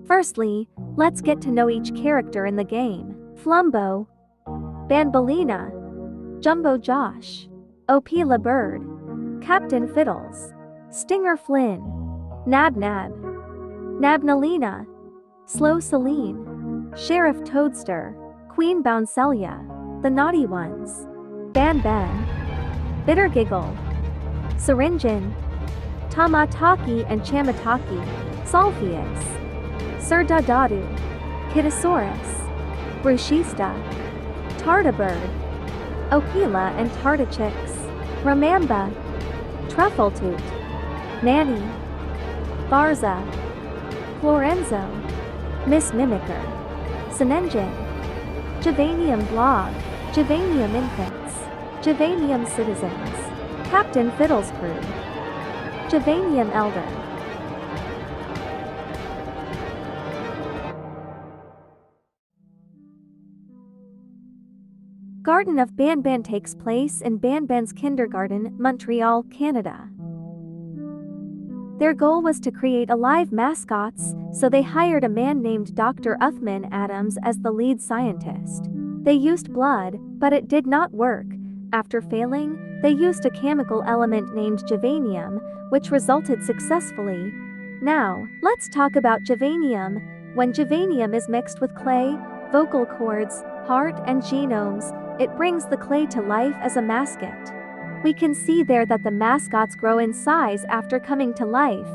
Firstly, let's get to know each character in the game. Flumbo, Banbalina, Jumbo Josh, Opila Bird, Captain Fiddles, Stinger Flynn, Nab Nab, Nabnalina, Slow Celine, Sheriff Toadster, Queen Bouncelia, The Naughty Ones, Ban Ban, Bitter Giggle, Syringin, Tamataki and Chamataki, Solpheus, Sir Dadadu, Kitasaurus, Brushista, Tardabird, Opila and Tardachix, Ramamba, Truffletoot, Nanny, Barza, Florenzo, Miss Mimicker, Sinengin, Javanium Blog, Javanium Infants, Javanium Citizens, Captain Fiddle's Crew, Javanium Elder. Garten of Banban takes place in Banban's kindergarten, Montreal, Canada. Their goal was to create alive mascots, so they hired a man named Dr. Uthman Adams as the lead scientist. They used blood, but it did not work. After failing, they used a chemical element named Javanium, which resulted successfully. Now, let's talk about Javanium. When Javanium is mixed with clay, vocal cords, heart, and genomes, it brings the clay to life as a mascot. We can see there that the mascots grow in size after coming to life.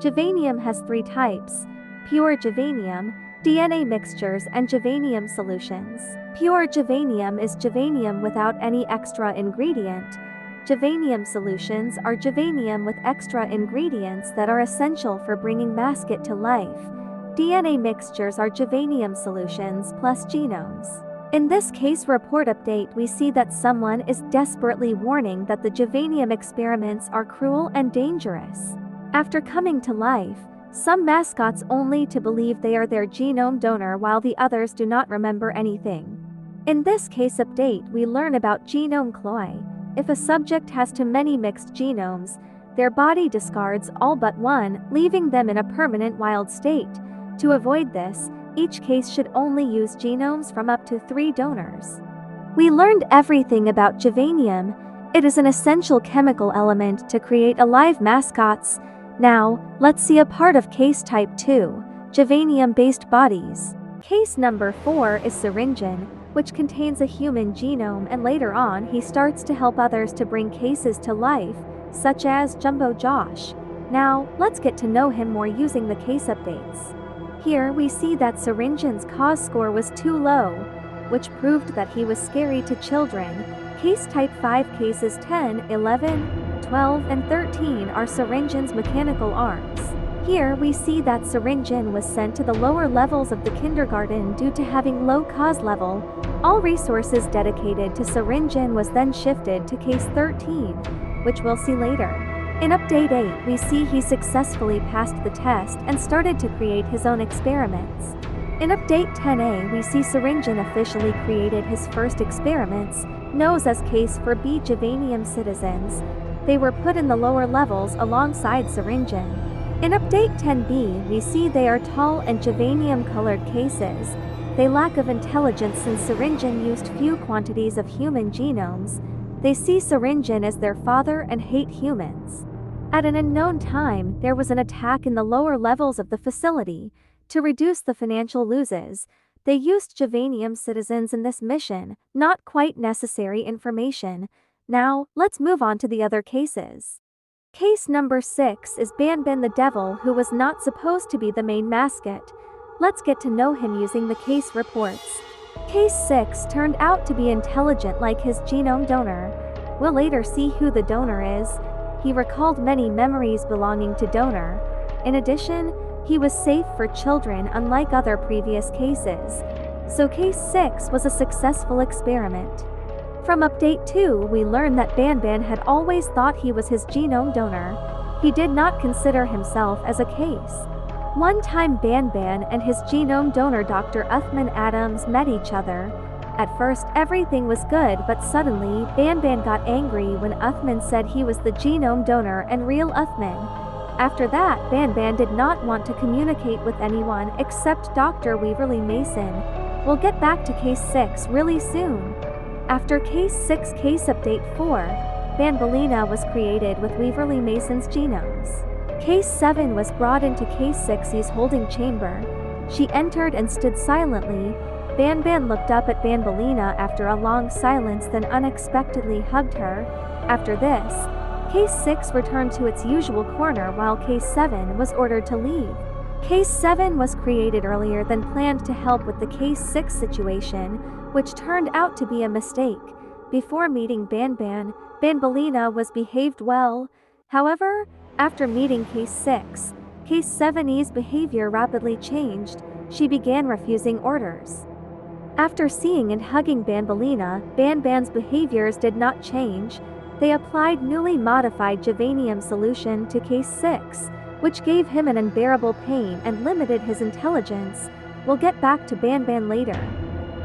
Javanium has 3 types: pure Javanium, DNA mixtures, and Javanium solutions. Pure Javanium is Javanium without any extra ingredient. Javanium solutions are Javanium with extra ingredients that are essential for bringing mascot to life. DNA mixtures are Javanium solutions plus genomes. In this case report update, we see that someone is desperately warning that the Javanium experiments are cruel and dangerous. After coming to life, some mascots only to believe they are their genome donor while the others do not remember anything. In this case update, we learn about genome cloy. If a subject has too many mixed genomes, their body discards all but one, leaving them in a permanent wild state. To avoid this, each case should only use genomes from up to 3 donors. We learned everything about Javanium. It is an essential chemical element to create alive mascots. Now, let's see a part of case type 2, Javanium-based bodies. Case number 4 is Syringin, which contains a human genome, and later on he starts to help others to bring cases to life, such as Jumbo Josh. Now, let's get to know him more using the case updates. Here we see that Syringin's cause score was too low, which proved that he was scary to children. Case type 5 cases 10, 11, 12, and 13 are Syringin's mechanical arms. Here we see that Syringin was sent to the lower levels of the kindergarten due to having low cause level. All resources dedicated to Syringin was then shifted to case 13, which we'll see later. In update 8, we see he successfully passed the test and started to create his own experiments. In update 10A, we see Syringin officially created his first experiments, known as case for B Javanium citizens. They were put in the lower levels alongside Syringin. In update 10B, we see they are tall and Javanium-colored cases. They lack of intelligence since Syringin used few quantities of human genomes. They see Syringin as their father and hate humans. At an unknown time, there was an attack in the lower levels of the facility. To reduce the financial losses, they used Javanium citizens in this mission, not quite necessary information. Now, let's move on to the other cases. Case number 6 is Banban the Devil, who was not supposed to be the main mascot. Let's get to know him using the case reports. Case 6 turned out to be intelligent like his genome donor. We'll later see who the donor is. He recalled many memories belonging to donor. In addition, he was safe for children unlike other previous cases. So case 6 was a successful experiment. From update 2, we learn that Banban had always thought he was his genome donor. He did not consider himself as a case. One time Banban and his genome donor Dr. Uthman Adams met each other. At first everything was good, but suddenly Banban got angry when Uthman said he was the genome donor and real Uthman. After that, Banban did not want to communicate with anyone except Dr. Weaverly Mason. We'll get back to Case 6 really soon. After Case 6 Case Update 4, Banbalina was created with Weaverly Mason's genomes. Case 7 was brought into Case 6's holding chamber. She entered and stood silently. Banban looked up at Banbalina after a long silence, then unexpectedly hugged her. After this, Case 6 returned to its usual corner while Case 7 was ordered to leave. Case 7 was created earlier than planned to help with the Case 6 situation, which turned out to be a mistake. Before meeting Banban, Banbalina was behaved well. However, after meeting Case 6, Case 7's behavior rapidly changed. She began refusing orders. After seeing and hugging Banbalina, Banban's behaviors did not change. They applied newly modified Javanium solution to Case 6, which gave him an unbearable pain and limited his intelligence. We'll get back to Banban later.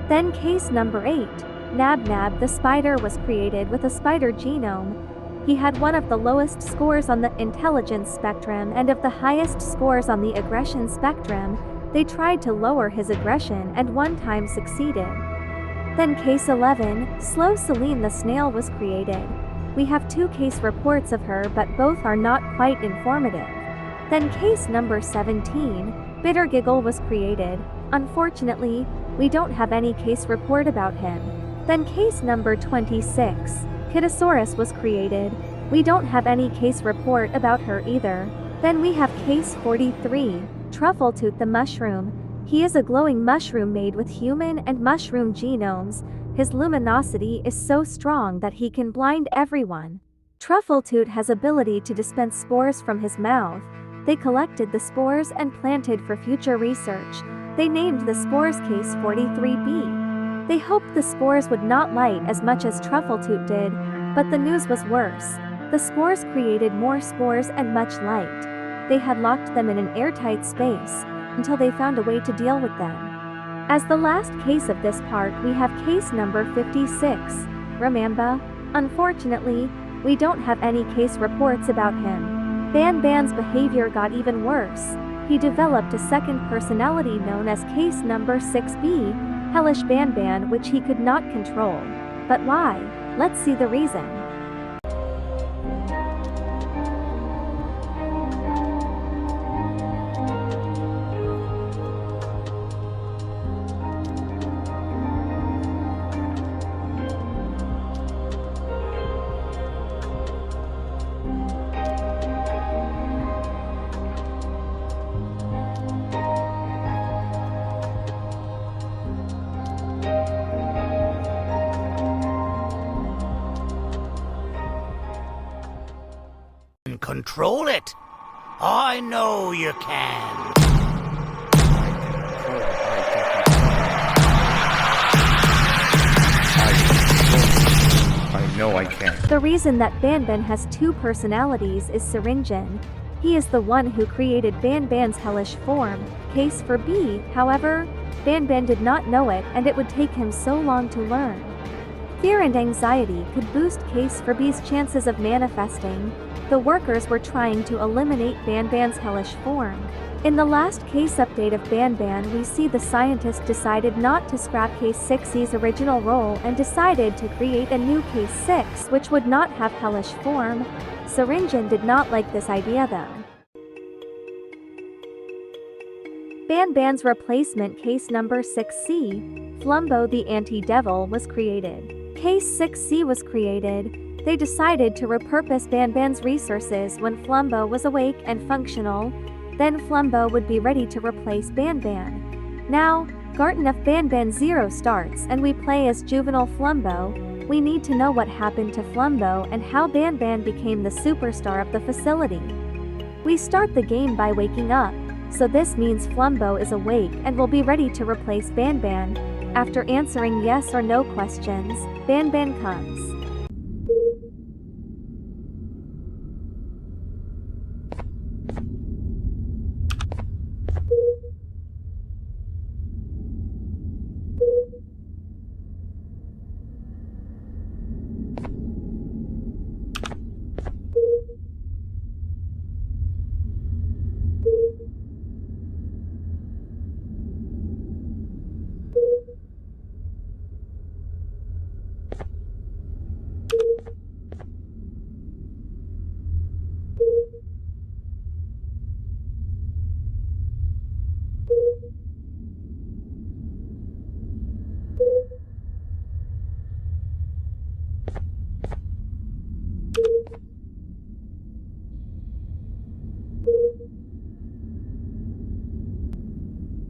Then Case number 8, Nab the spider was created with a spider genome. He had one of the lowest scores on the intelligence spectrum and of the highest scores on the aggression spectrum. They tried to lower his aggression and one time succeeded. Then Case 11, Slow Celine the snail was created. We have 2 case reports of her, but both are not quite informative. Then Case number 17, Bitter Giggle was created. Unfortunately, we don't have any case report about him. Then Case number 26, Kitasaurus was created. We don't have any case report about her either. Then we have Case 43, Truffletooth the mushroom. He is a glowing mushroom made with human and mushroom genomes. His luminosity is so strong that he can blind everyone. Truffletooth has ability to dispense spores from his mouth. They collected the spores and planted for future research. They named the spores Case 43B. They hoped the spores would not light as much as Truffletooth did, but the news was worse. The spores created more spores and much light. They had locked them in an airtight space until they found a way to deal with them. As the last case of this part, we have Case number 56, Ramamba. Unfortunately, we don't have any case reports about him. Banban's behavior got even worse. He developed a second personality known as Case number 6B, Hellish Banban, which he could not control. But why? Let's see the reason. Control it. I know you can. I know I can. The reason that Banban has 2 personalities is Syringan. He is the one who created Banban's hellish form, Case for B. However, Banban did not know it, and it would take him so long to learn. Fear and anxiety could boost Case for B's chances of manifesting. The workers were trying to eliminate Banban's hellish form. In the last case update of Banban, we see the scientist decided not to scrap Case 6's original role and decided to create a new Case 6 which would not have hellish form. Syringan did not like this idea though. Banban's replacement, Case number 6C, Flumbo the Anti-Devil, was created. Case 6C was created. They decided to repurpose Banban's resources when Flumbo was awake and functional. Then Flumbo would be ready to replace Banban. Now, Garten of Banban 0 starts and we play as juvenile Flumbo. We need to know what happened to Flumbo and how Banban became the superstar of the facility. We start the game by waking up, so this means Flumbo is awake and will be ready to replace Banban. After answering yes or no questions, Banban comes.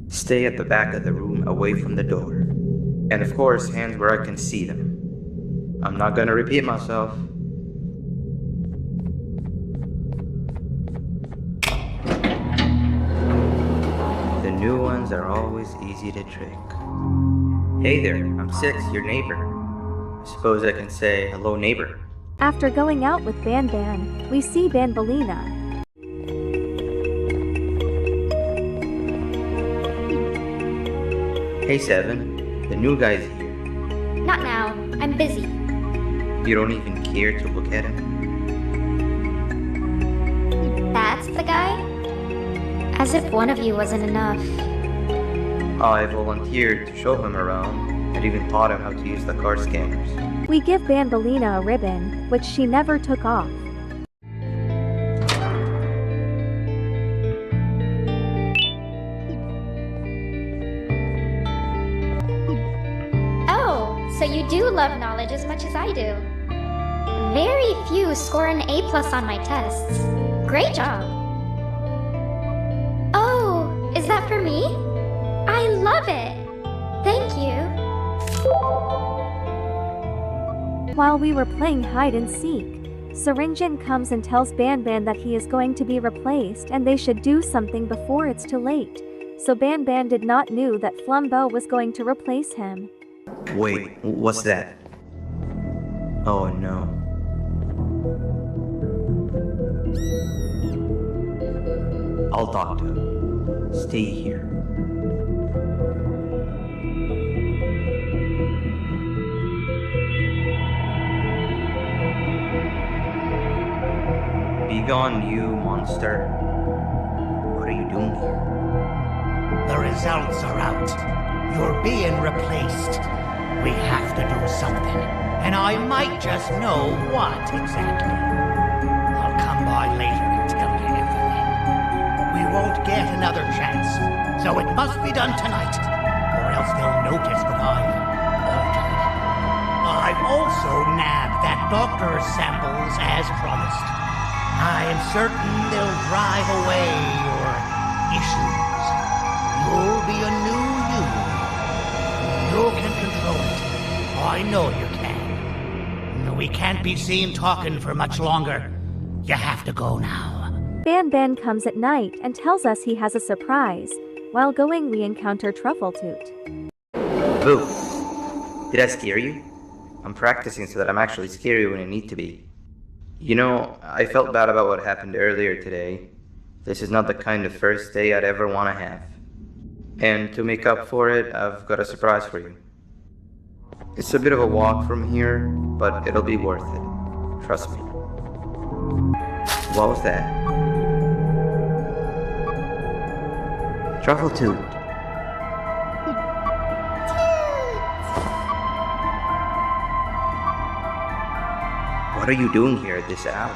Stay at the back of the room away from the door. And of course, hands where I can see them. I'm not gonna repeat myself. The new ones are always easy to trick. Hey there, I'm Six, your neighbor. I suppose I can say hello, neighbor. After going out with Banban, we see Banbalina. Hey, Seven, the new guy's here. Not now. I'm busy. You don't even care to look at him? That's the guy? As if one of you wasn't enough. I volunteered to show him around and even taught him how to use the car scanners. We give Banbalina a ribbon, which she never took off. Oh, so you do love knowledge as much as I do. Very few score an A+ on my tests. Great job. Oh, is that for me? I love it. Thank you. While we were playing hide and seek, Syringian comes and tells Banban that he is going to be replaced and they should do something before it's too late. So Banban did not know that Flumbo was going to replace him. Wait, what's that? Oh no. I'll talk to him. Stay here. Be gone, you monster. What are you doing here? The results are out. You're being replaced. We have to do something, and I might just know what exactly. I'll come by later and tell you everything. We won't get another chance, so it must be done tonight, or else they'll notice what I've altered. I've also nabbed that doctor's samples as promised. I am certain they'll drive away your issues. You'll be a new you. You can control it. I know you can. We can't be seen talking for much longer. You have to go now. Banban comes at night and tells us he has a surprise. While going, we encounter Truffletoot. Boo! Did I scare you? I'm practicing so that I'm actually scary when I need to be. You know, I felt bad about what happened earlier today. This is not the kind of first day I'd ever want to have. And to make up for it, I've got a surprise for you. It's a bit of a walk from here, but it'll be worth it. Trust me. What was that? Truffletoot. What are you doing here at this hour?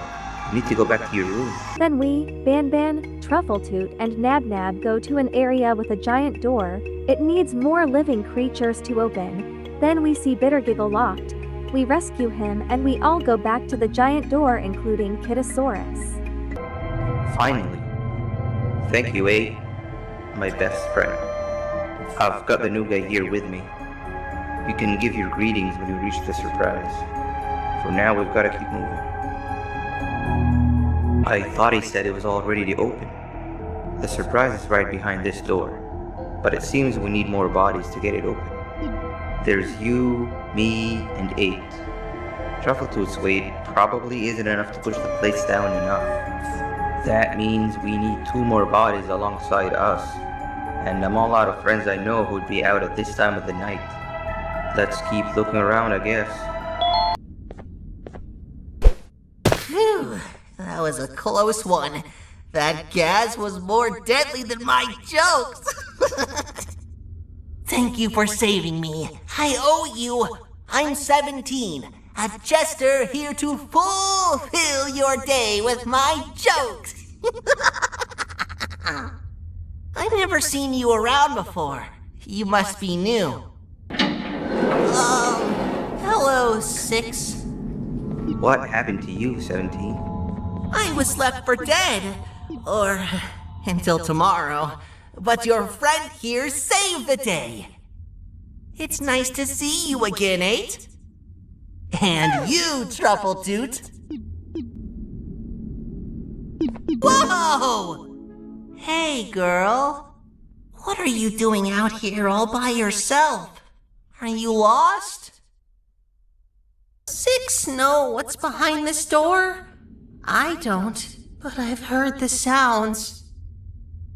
You need to go back to your room. Then we, Banban, Truffletoot, and Nabnab go to an area with a giant door. It needs more living creatures to open. Then we see Bittergiggle locked. We rescue him and we all go back to the giant door, including Kitasaurus. Finally. Thank you, A. My best friend. I've got the new guy here with me. You can give your greetings when you reach the surprise. For now, we've got to keep moving. I thought he said it was all ready to open. The surprise is right behind this door, but it seems we need more bodies to get it open. There's you, me, and 8. Truffletoot's weight probably isn't enough to push the place down enough. That means we need 2 more bodies alongside us, and I'm all out of friends I know who'd be out at this time of the night. Let's keep looking around, I guess. Phew, that was a close one. That gas was more deadly than my jokes. Thank you for saving me. I owe you. I'm 17, a jester here to fulfill your day with my jokes. I've never seen you around before. You must be new. Hello, 6. What happened to you, 17? I was left for dead. or until tomorrow. But your friend here saved the day. It's nice to see you again, 8. And you, Truffletoot. Whoa! Hey, girl. What are you doing out here all by yourself? Are you lost? 6 know what's behind this door? I don't, but I've heard the sounds.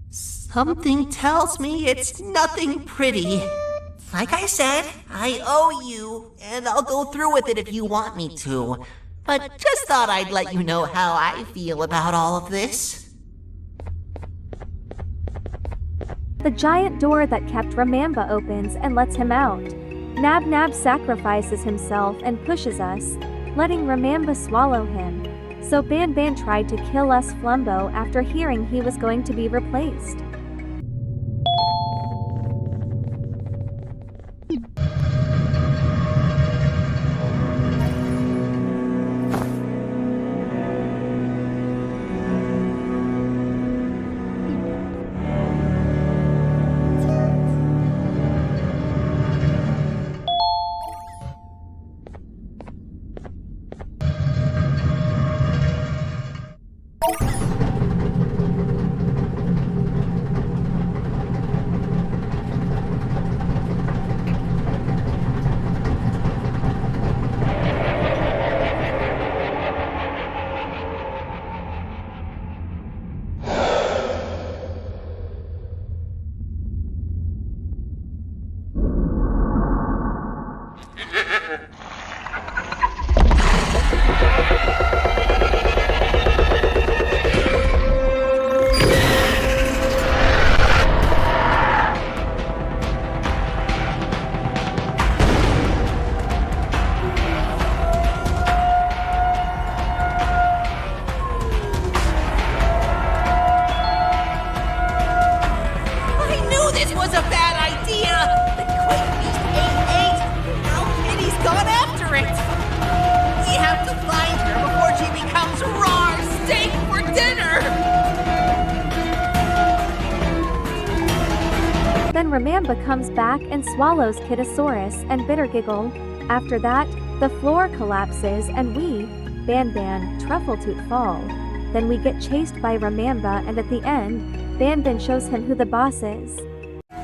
Something tells me it's nothing pretty. Like I said, I owe you, and I'll go through with it if you want me to. But just thought I'd let you know how I feel about all of this. The giant door that kept Ramamba opens and lets him out. Nab Nab sacrifices himself and pushes us, letting Ramamba swallow him. So Banban tried to kill us Flumbo after hearing he was going to be replaced. Then Ramamba comes back and swallows Kitasaurus and Bittergiggle. After that, the floor collapses and we, Banban, Truffletoot fall. Then we get chased by Ramamba and at the end, Banban shows him who the boss is. Come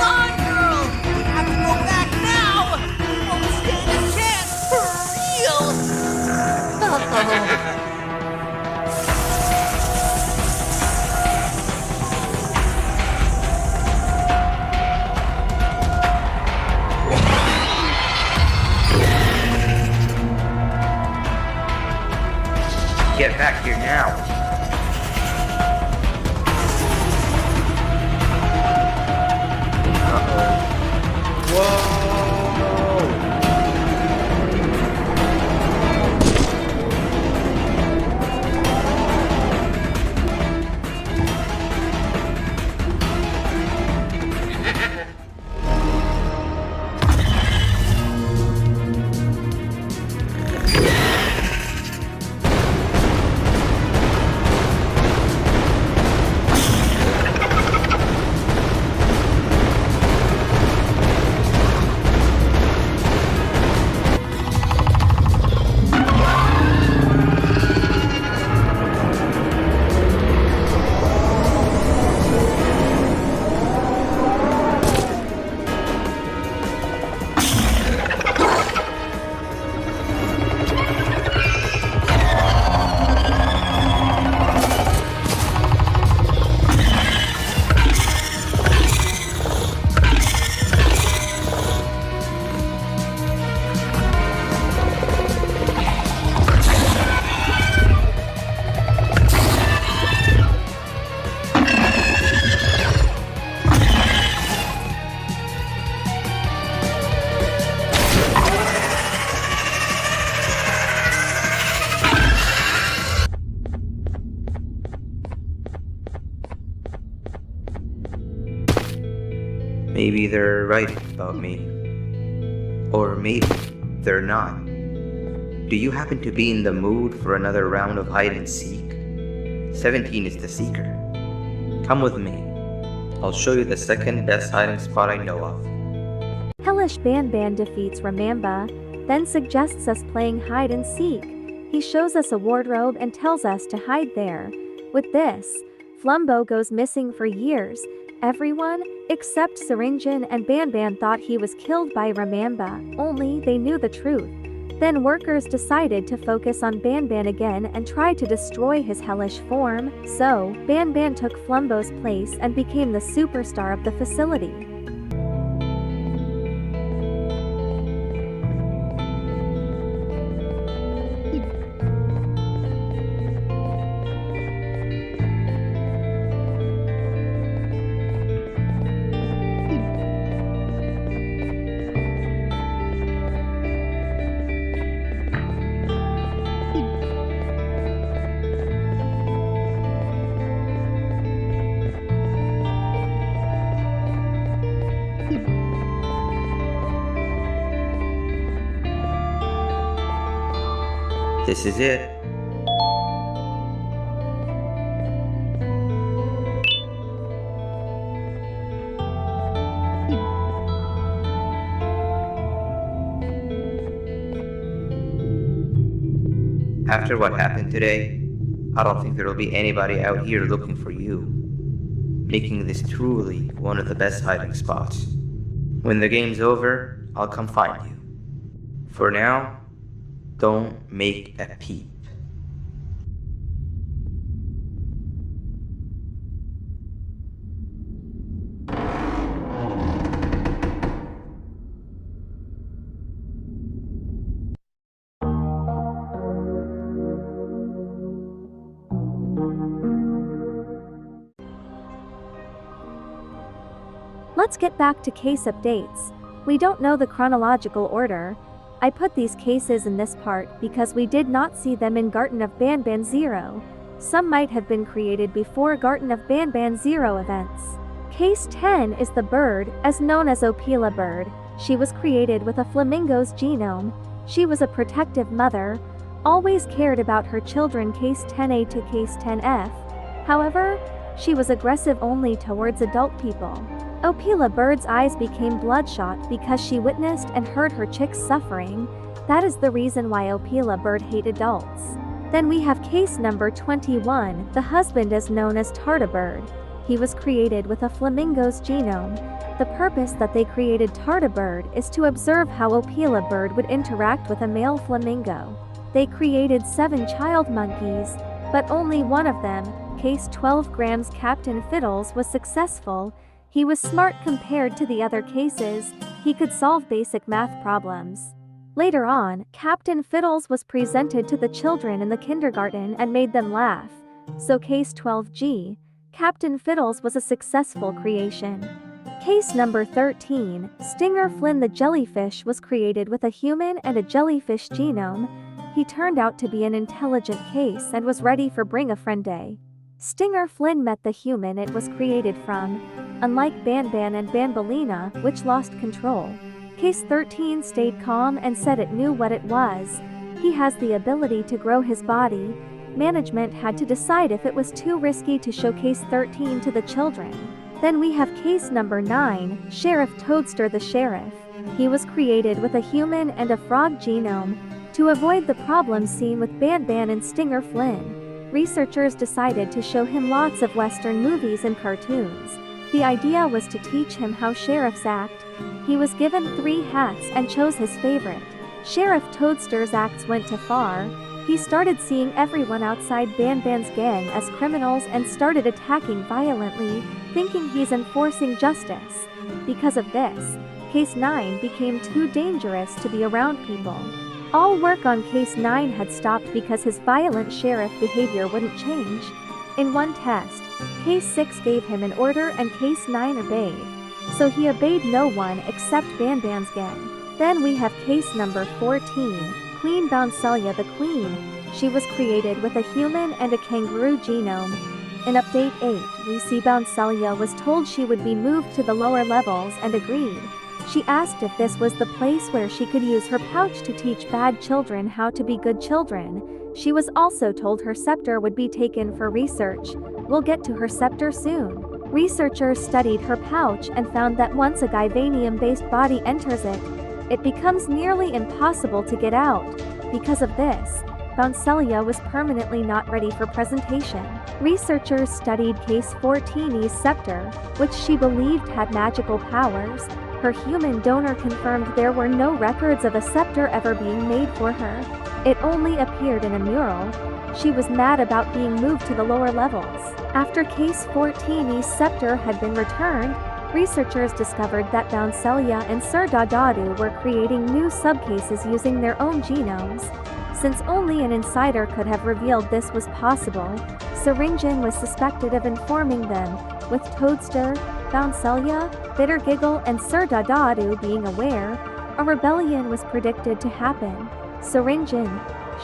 on, girl! We have to go back now! Don't stand a chance, for real! Uh-oh. Get back here now. Uh-oh. Whoa! Maybe they're right about me. Or maybe they're not. Do you happen to be in the mood for another round of hide and seek? 17 is the seeker. Come with me. I'll show you the second best hiding spot I know of. Hellish Banban defeats Ramamba, then suggests us playing hide and seek. He shows us a wardrobe and tells us to hide there. With this, Flumbo goes missing for years. Everyone, except Syringan and Banban, thought he was killed by Ramamba, only they knew the truth. Then workers decided to focus on Banban again and try to destroy his hellish form, so Banban took Flumbo's place and became the superstar of the facility. This is it. After what happened today, I don't think there'll be anybody out here looking for you, making this truly one of the best hiding spots. When the game's over, I'll come find you. For now, don't make a peep. Let's get back to case updates. We don't know the chronological order. I put these cases in this part because we did not see them in Garten of Banban 0. Some might have been created before Garten of Banban 0 events. Case 10 is the bird, as known as Opila bird. She was created with a flamingo's genome. She was a protective mother, always cared about her children. Case 10A to Case 10F. However, she was aggressive only towards adult people. Opila bird's eyes became bloodshot because she witnessed and heard her chicks suffering. That is the reason why Opila bird hate adults. Then we have case number 21, the husband is known as Tarda bird. He was created with a flamingo's genome. The purpose that they created Tarda bird is to observe how Opila bird would interact with a male flamingo. They created 7 child monkeys, but only one of them, case 12 grams Captain Fiddles, was successful. He was smart compared to the other cases. He could solve basic math problems. Later on, Captain Fiddles was presented to the children in the kindergarten and made them laugh. So case 12G, Captain Fiddles was a successful creation. Case number 13, Stinger Flynn the jellyfish was created with a human and a jellyfish genome. He turned out to be an intelligent case and was ready for Bring a Friend Day. Stinger Flynn met the human it was created from. Unlike Banban and Banbalina, which lost control, Case 13 stayed calm and said it knew what it was. He has the ability to grow his body. Management had to decide if it was too risky to show Case 13 to the children. Then we have case number 9, Sheriff Toadster the Sheriff. He was created with a human and a frog genome. To avoid the problems seen with Banban and Stinger Flynn, researchers decided to show him lots of Western movies and cartoons. The idea was to teach him how sheriffs act. He was given 3 hats and chose his favorite. Sheriff Toadster's acts went too far. He started seeing everyone outside Banban's gang as criminals and started attacking violently, thinking he's enforcing justice. Because of this, Case 9 became too dangerous to be around people. All work on Case 9 had stopped because his violent sheriff behavior wouldn't change. In one test, Case 6 gave him an order and Case 9 obeyed. So he obeyed no one except Banban's gang. Then we have case number 14, Queen Bouncelia the Queen. She was created with a human and a kangaroo genome. In Update 8, we see Bouncelia was told she would be moved to the lower levels and agreed. She asked if this was the place where she could use her pouch to teach bad children how to be good children. She was also told her scepter would be taken for research. We'll get to her scepter soon. Researchers studied her pouch and found that once a Givanium-based body enters it, it becomes nearly impossible to get out. Because of this, Bouncelia was permanently not ready for presentation. Researchers studied Case 14E's scepter, which she believed had magical powers. Her human donor confirmed there were no records of a scepter ever being made for her. It only appeared in a mural. She was mad about being moved to the lower levels. After Case 14E's scepter had been returned, researchers discovered that Bouncelia and Sir Dadadu were creating new subcases using their own genomes. Since only an insider could have revealed this was possible, Syringin was suspected of informing them, with Toadster, Bouncelia, Bittergiggle and Sir Dadadu being aware. A rebellion was predicted to happen. Syringin,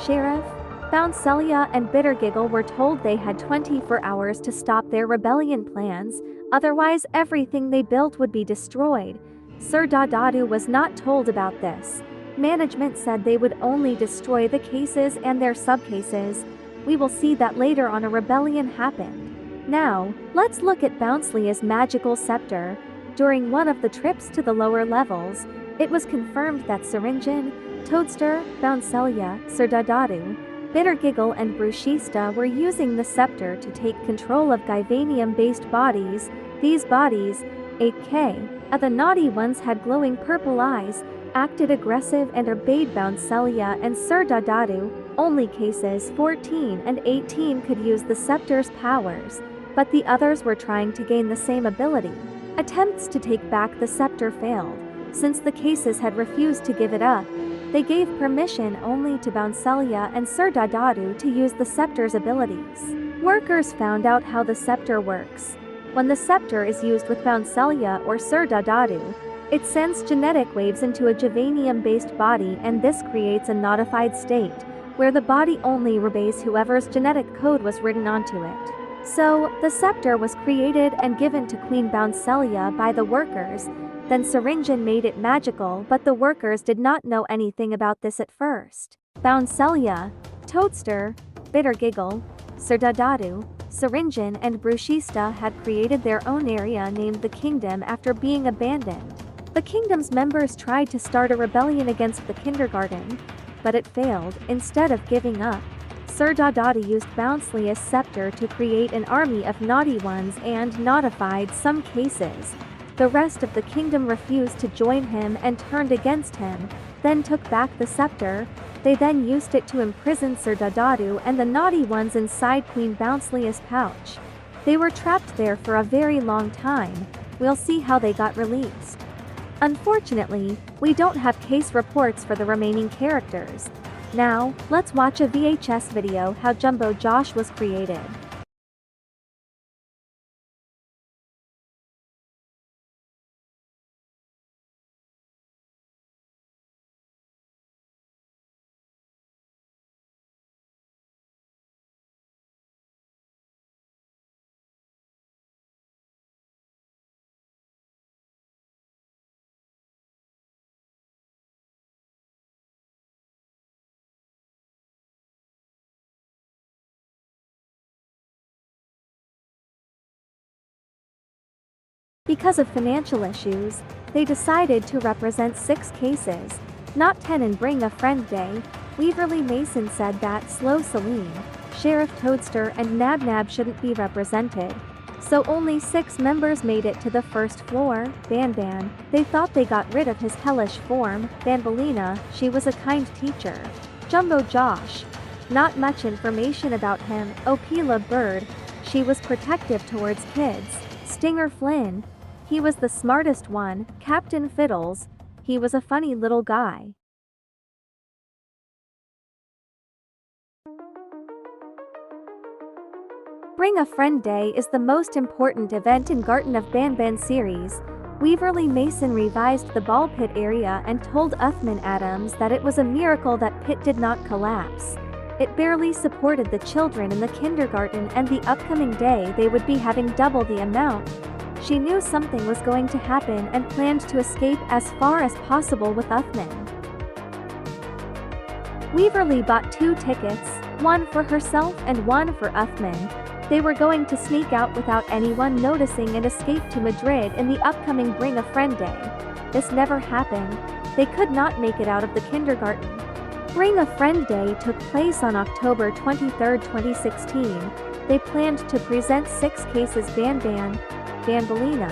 Sheriff, Bouncelia and Bittergiggle were told they had 24 hours to stop their rebellion plans, otherwise everything they built would be destroyed. Sir Dadadu was not told about this. Management said they would only destroy the cases and their subcases. We will see that later on. A rebellion happened. Now, let's look at Bouncelia's magical scepter. During one of the trips to the lower levels, it was confirmed that Syringin, Toadster, Bouncelia, Sir Dadadu, Bittergiggle and Bruschista were using the scepter to take control of Givanium-based bodies. These bodies, 8K, the naughty ones had glowing purple eyes, acted aggressive and obeyed Bouncelia and Sir Dadadu. Only cases 14 and 18 could use the scepter's powers, but the others were trying to gain the same ability. Attempts to take back the scepter failed. Since the cases had refused to give it up, they gave permission only to Bouncelia and Sir Dadadu to use the scepter's abilities. Workers found out how the scepter works. When the scepter is used with Bouncelia or Sir Dadadu, it sends genetic waves into a Givanium-based body, and this creates a notified state, where the body only obeys whoever's genetic code was written onto it. So, the scepter was created and given to Queen Bouncelia by the workers. Then Syringin made it magical, but the workers did not know anything about this at first. Bouncelia, Toadster, Bittergiggle, Sir Dadadu, Syringin and Bruschista had created their own area named the Kingdom after being abandoned. The kingdom's members tried to start a rebellion against the kindergarten, but it failed. Instead of giving up, Sir Dadadu used Bouncelia's scepter to create an army of naughty ones and notified some cases. The rest of the kingdom refused to join him and turned against him, then took back the scepter. They then used it to imprison Sir Dadadu and the naughty ones inside Queen Bouncelia's pouch. They were trapped there for a very long time. We'll see how they got released. Unfortunately, we don't have case reports for the remaining characters. Now, let's watch a VHS video how Jumbo Josh was created. Because of financial issues, they decided to represent 6 cases, not 10, and bring a friend day. Waverly Mason said that Slow Celine, Sheriff Toadster and Nab shouldn't be represented. So only 6 members made it to the first floor. Banban, they thought they got rid of his hellish form. Banbalina, she was a kind teacher. Jumbo Josh, not much information about him. Opila Bird, she was protective towards kids. Stinger Flynn, he was the smartest one. Captain Fiddles, he was a funny little guy. Bring a Friend Day is the most important event in Garten of Banban series. Waverly Mason revised the ball pit area and told Uthman Adams that it was a miracle that pit did not collapse. It barely supported the children in the kindergarten, and the upcoming day they would be having double the amount. She knew something was going to happen and planned to escape as far as possible with Uthman. Waverly bought 2 tickets, one for herself and one for Uthman. They were going to sneak out without anyone noticing and escape to Madrid in the upcoming Bring a Friend Day. This never happened. They could not make it out of the kindergarten. Bring a Friend Day took place on October 23, 2016. They planned to present 6 cases Banban, Banbalina,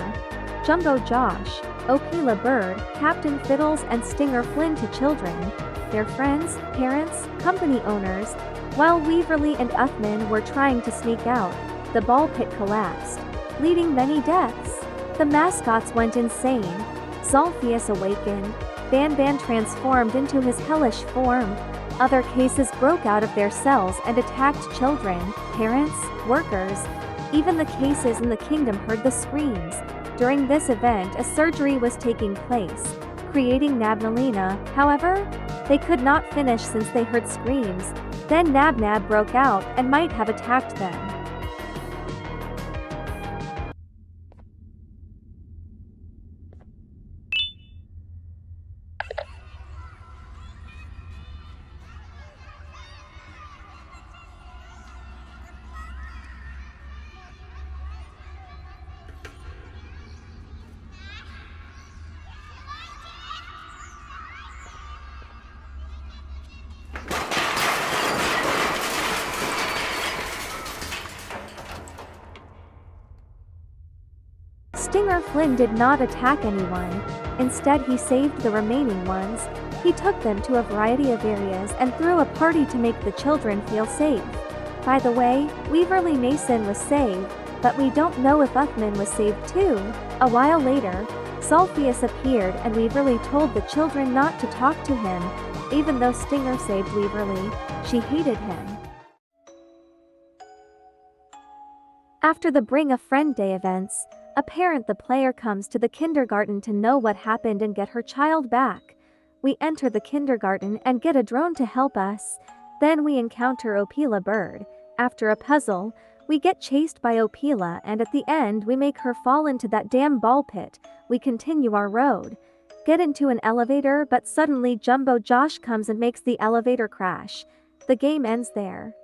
Jumbo Josh, Opila Bird, Captain Fiddles and Stinger Flynn to children, their friends, parents, company owners. While Waverly and Uthman were trying to sneak out, the ball pit collapsed, leading many deaths. The mascots went insane. Zolphius awakened. Banban transformed into his hellish form. Other cases broke out of their cells and attacked children, parents, workers. Even the cases in the kingdom heard the screams. During this event, a surgery was taking place, creating Nabnalina. However, they could not finish since they heard screams. Then Nabnab broke out and might have attacked them. Stinger Flynn did not attack anyone. Instead, he saved the remaining ones. He took them to a variety of areas and threw a party to make the children feel safe. By the way, Waverly Mason was saved, but we don't know if Uthman was saved too. A while later, Zolphius appeared and Waverly told the children not to talk to him. Even though Stinger saved Waverly, she hated him. After the Bring a Friend Day events, a parent the player comes to the kindergarten to know what happened and get her child back. We enter the kindergarten and get a drone to help us. Then we encounter Opila Bird. After a puzzle, we get chased by Opila and at the end we make her fall into that damn ball pit. We continue our road. Get into an elevator, but suddenly Jumbo Josh comes and makes the elevator crash. The game ends there.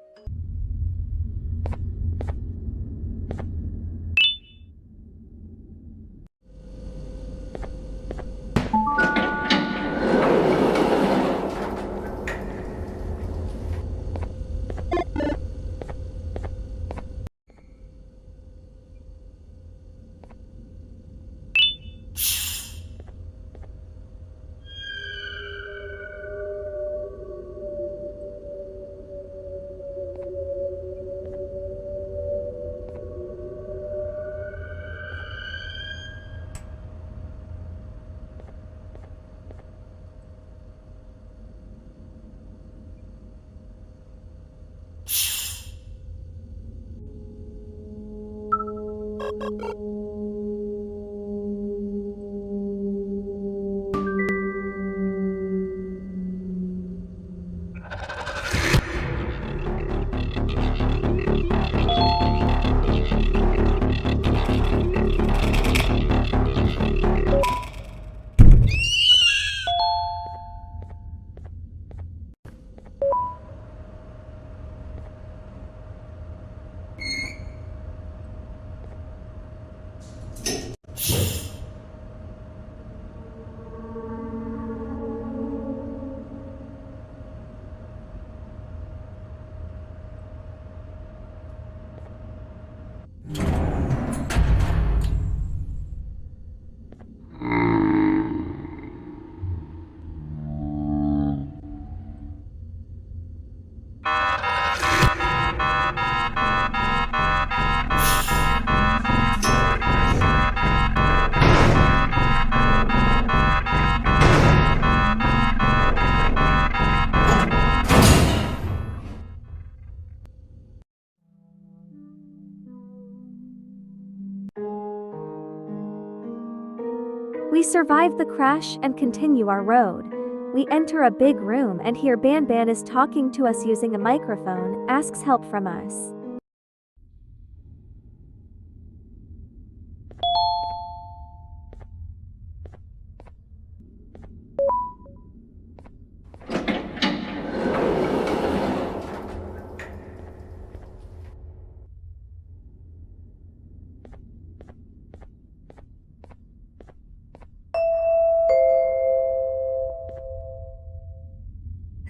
We survive the crash and continue our road. We enter a big room and hear Banban is talking to us using a microphone, asks help from us.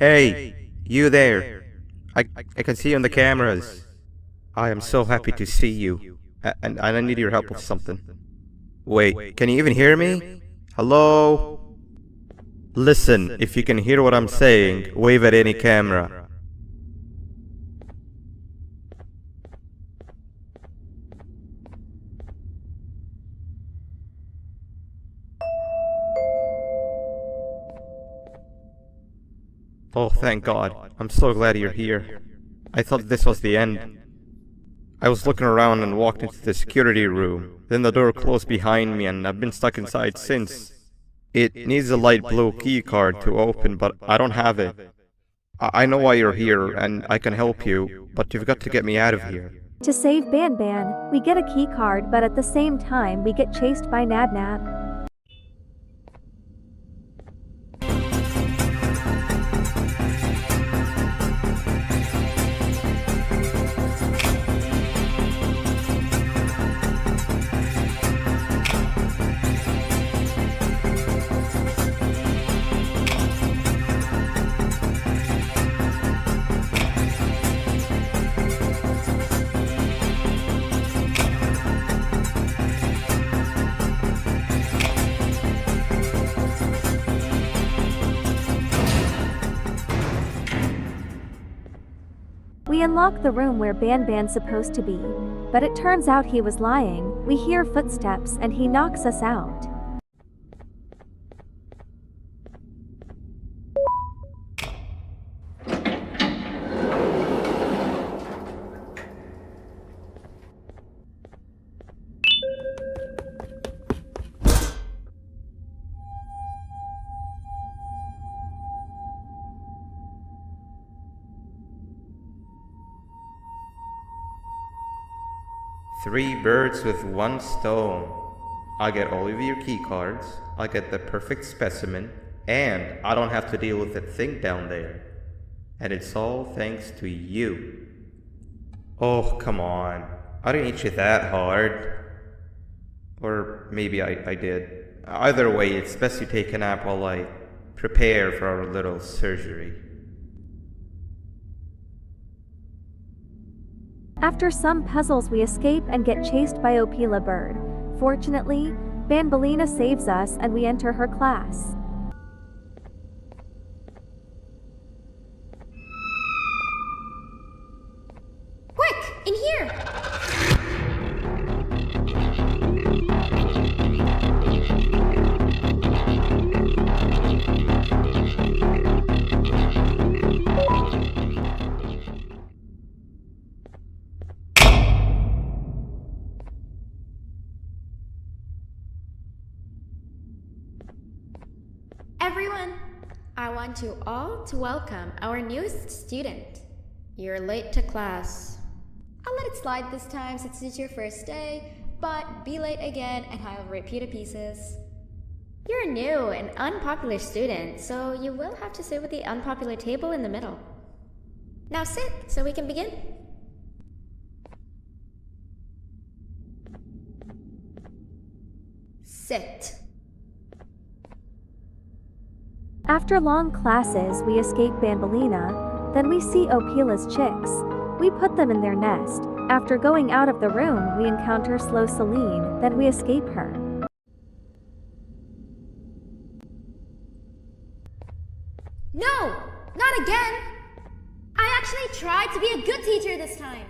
Hey, you there. I can see you on the cameras. I am so happy to see you. And I need your help with something. Wait, can you even hear me? Hello? Listen, if you can hear what I'm saying, wave at any camera. Oh, thank God. I'm so glad you're here. I thought this was the end. I was looking around and walked into the security room. Then the door closed behind me and I've been stuck inside since. It needs a light blue key card to open, but I don't have it. I know why you're here and I can help you, but you've got to get me out of here. To save Banban, we get a key card, but at the same time we get chased by Nadnab. We unlock the room where Banban's supposed to be, but it turns out he was lying. We hear footsteps and he knocks us out. Three birds with one stone. I get all of your key cards, I get the perfect specimen, and I don't have to deal with that thing down there. And it's all thanks to you. Oh, come on. I didn't hit you that hard. Or maybe I did. Either way, it's best you take a nap while I prepare for our little surgery. After some puzzles we escape and get chased by Opila Bird. Fortunately, Banbalina saves us and we enter her class. Quick, in here! Everyone, I want you all to welcome our newest student. You're late to class. I'll let it slide this time since it's your first day, but be late again and I'll rip you to pieces. You're a new and unpopular student, so you will have to sit with the unpopular table in the middle. Now sit so we can begin. Sit. After long classes, we escape Banbalina, then we see Opila's chicks. We put them in their nest. After going out of the room, we encounter Slow Celine, then we escape her. No! Not again! I actually tried to be a good teacher this time.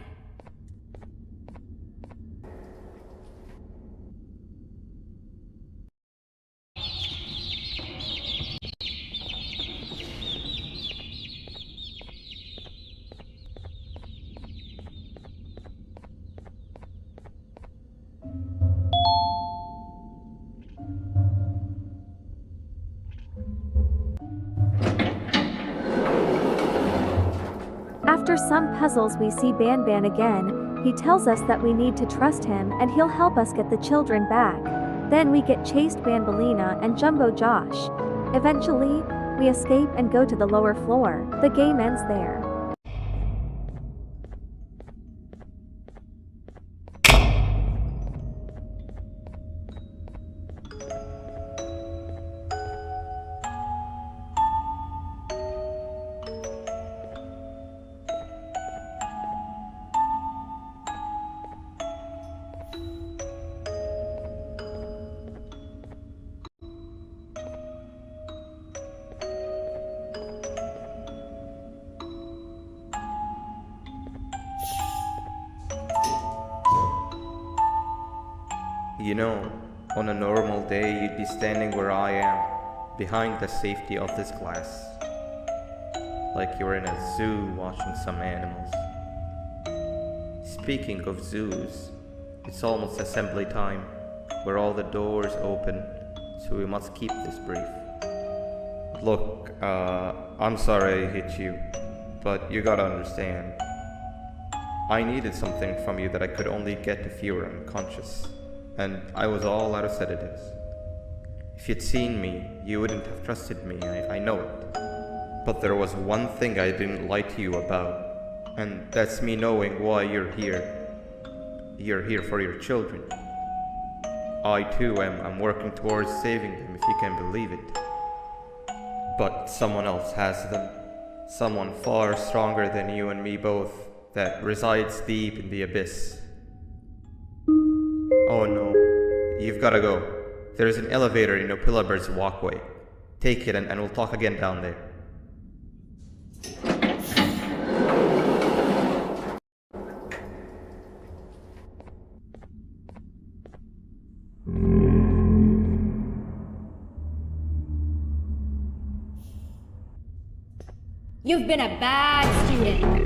After some puzzles we see Banban again. He tells us that we need to trust him and he'll help us get the children back. Then we get chased Banbalina and Jumbo Josh. Eventually, we escape and go to the lower floor. The game ends there. You know, on a normal day, you'd be standing where I am, behind the safety of this glass. Like you're in a zoo watching some animals. Speaking of zoos, it's almost assembly time. Where all the doors open, so we must keep this brief. Look, I'm sorry I hit you, but you gotta understand. I needed something from you that I could only get if you were unconscious, and I was all out of sedatives. If you'd seen me, you wouldn't have trusted me, I know it. But there was one thing I didn't lie to you about, and that's me knowing why you're here. You're here for your children. I too am working towards saving them, if you can believe it. But someone else has them. Someone far stronger than you and me both, that resides deep in the abyss. Oh no, you've gotta go. There's an elevator in Opillabird's walkway. Take it and we'll talk again down there. You've been a bad student.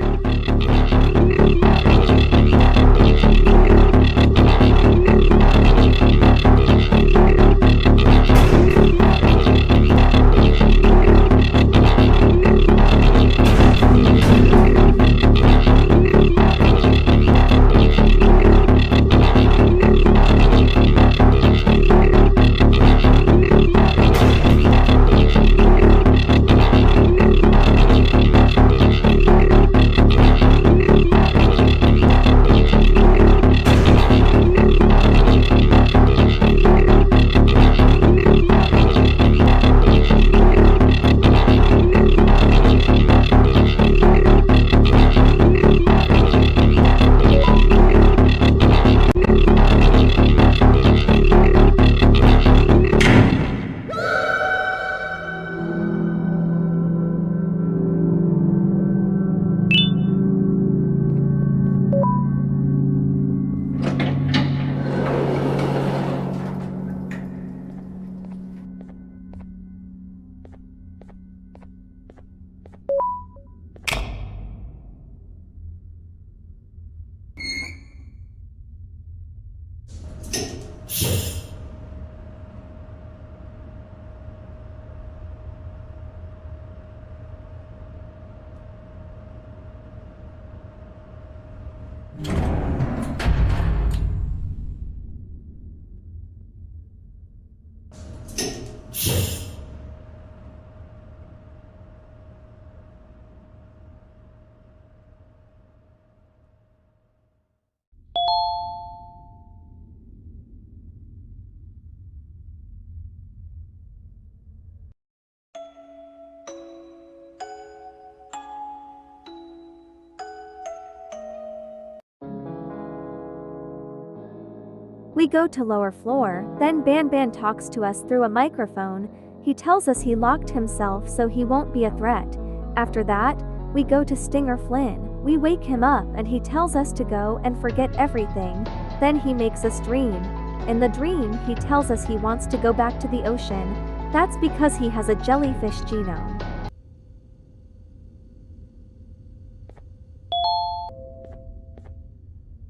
We go to lower floor, then Banban talks to us through a microphone. He tells us he locked himself so he won't be a threat. After that, we go to Stinger Flynn. We wake him up and he tells us to go and forget everything. Then he makes us dream. In the dream, he tells us he wants to go back to the ocean. That's because he has a jellyfish genome.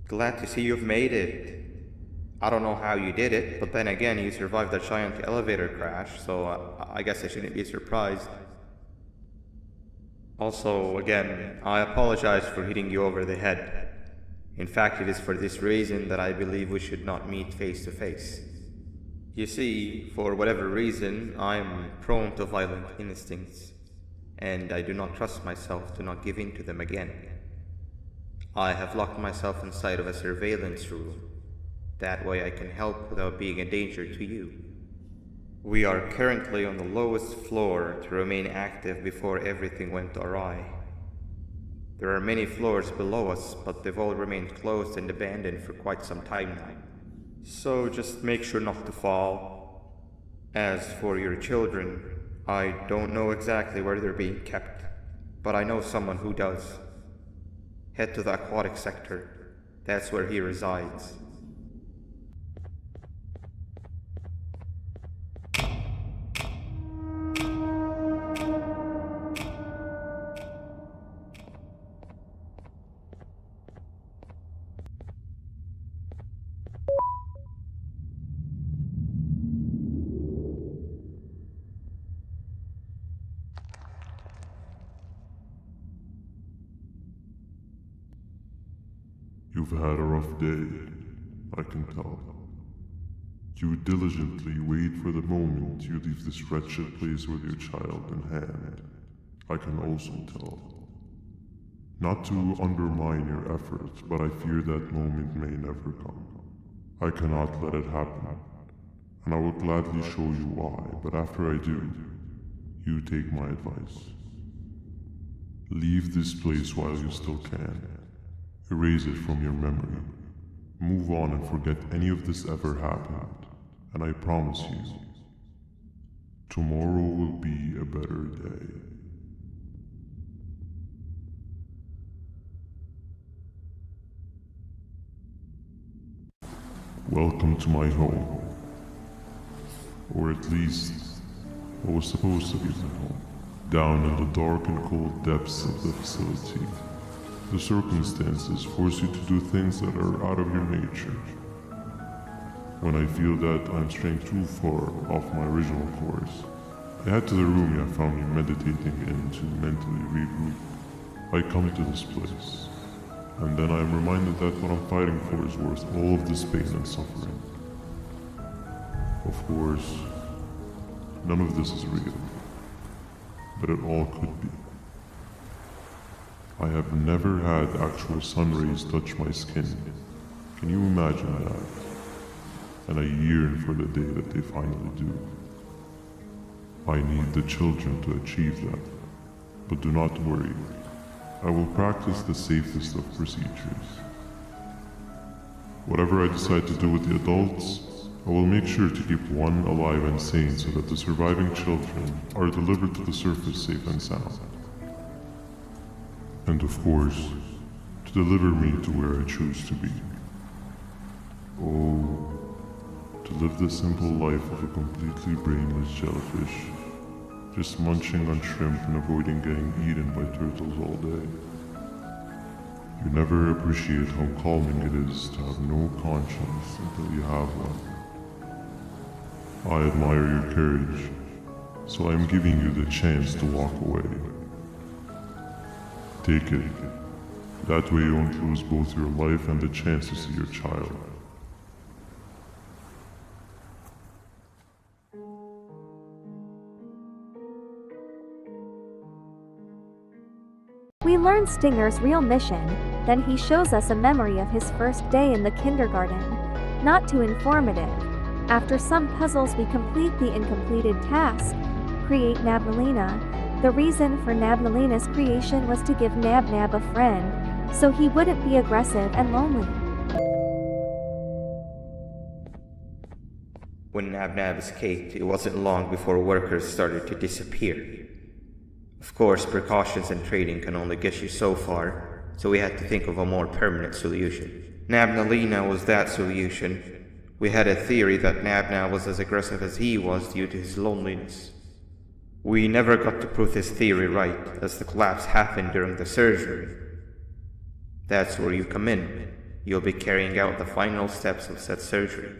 Glad to see you've made it. I don't know how you did it, but then again, you survived the giant elevator crash, so I guess I shouldn't be surprised. Also, again, I apologize for hitting you over the head. In fact, it is for this reason that I believe we should not meet face to face. You see, for whatever reason, I'm prone to violent instincts, and I do not trust myself to not give in to them again. I have locked myself inside of a surveillance room. That way I can help without being a danger to you. We are currently on the lowest floor to remain active before everything went awry. There are many floors below us, but they've all remained closed and abandoned for quite some time now. So just make sure not to fall. As for your children, I don't know exactly where they're being kept, but I know someone who does. Head to the aquatic sector. That's where he resides. You've had a rough day, I can tell. You diligently wait for the moment you leave this wretched place with your child in hand. I can also tell. Not to undermine your efforts, but I fear that moment may never come. I cannot let it happen, and I will gladly show you why, but after I do, you take my advice. Leave this place while you still can. Erase it from your memory. Move on and forget any of this ever happened, and I promise you, tomorrow will be a better day. Welcome to my home. Or at least, what was supposed to be my home. Down in the dark and cold depths of the facility, the circumstances force you to do things that are out of your nature. When I feel that I'm straying too far off my original course, I head to the room you found me meditating in to mentally regroup. I come to this place, and then I am reminded that what I'm fighting for is worth all of this pain and suffering. Of course, none of this is real, but it all could be. I have never had actual sun rays touch my skin. Can you imagine that? And I yearn for the day that they finally do. I need the children to achieve that, but do not worry. I will practice the safest of procedures. Whatever I decide to do with the adults, I will make sure to keep one alive and sane so that the surviving children are delivered to the surface safe and sound. And of course, to deliver me to where I choose to be. Oh, to live the simple life of a completely brainless jellyfish, just munching on shrimp and avoiding getting eaten by turtles all day. You never appreciate how calming it is to have no conscience until you have one. I admire your courage, so I am giving you the chance to walk away. Take it. That way you won't lose both your life and the chance to see your child. We learn Stinger's real mission, then he shows us a memory of his first day in the kindergarten. Not too informative. After some puzzles we complete the incompleted task, create Nabnalina. The reason for Nabnalina's creation was to give Nabnab a friend, so he wouldn't be aggressive and lonely. When Nabnab escaped, it wasn't long before workers started to disappear. Of course, precautions and trading can only get you so far, so we had to think of a more permanent solution. Nabnalina was that solution. We had a theory that Nabnab was as aggressive as he was due to his loneliness. We never got to prove this theory right, as the collapse happened during the surgery. That's where you come in. You'll be carrying out the final steps of said surgery.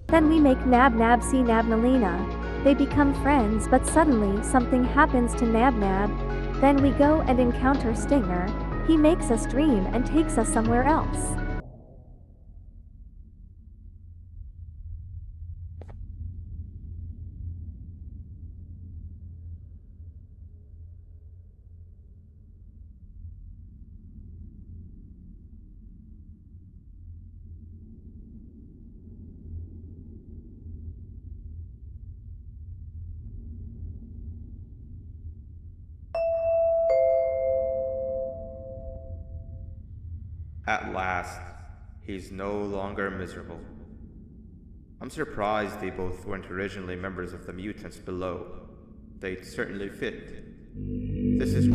Then we make Nabnab see Nabnalina. They become friends, but suddenly something happens to Nabnab. Then we go and encounter Stinger. He makes us dream and takes us somewhere else. At last, he's no longer miserable. I'm surprised they both weren't originally members of the mutants below. They'd certainly fit. This is...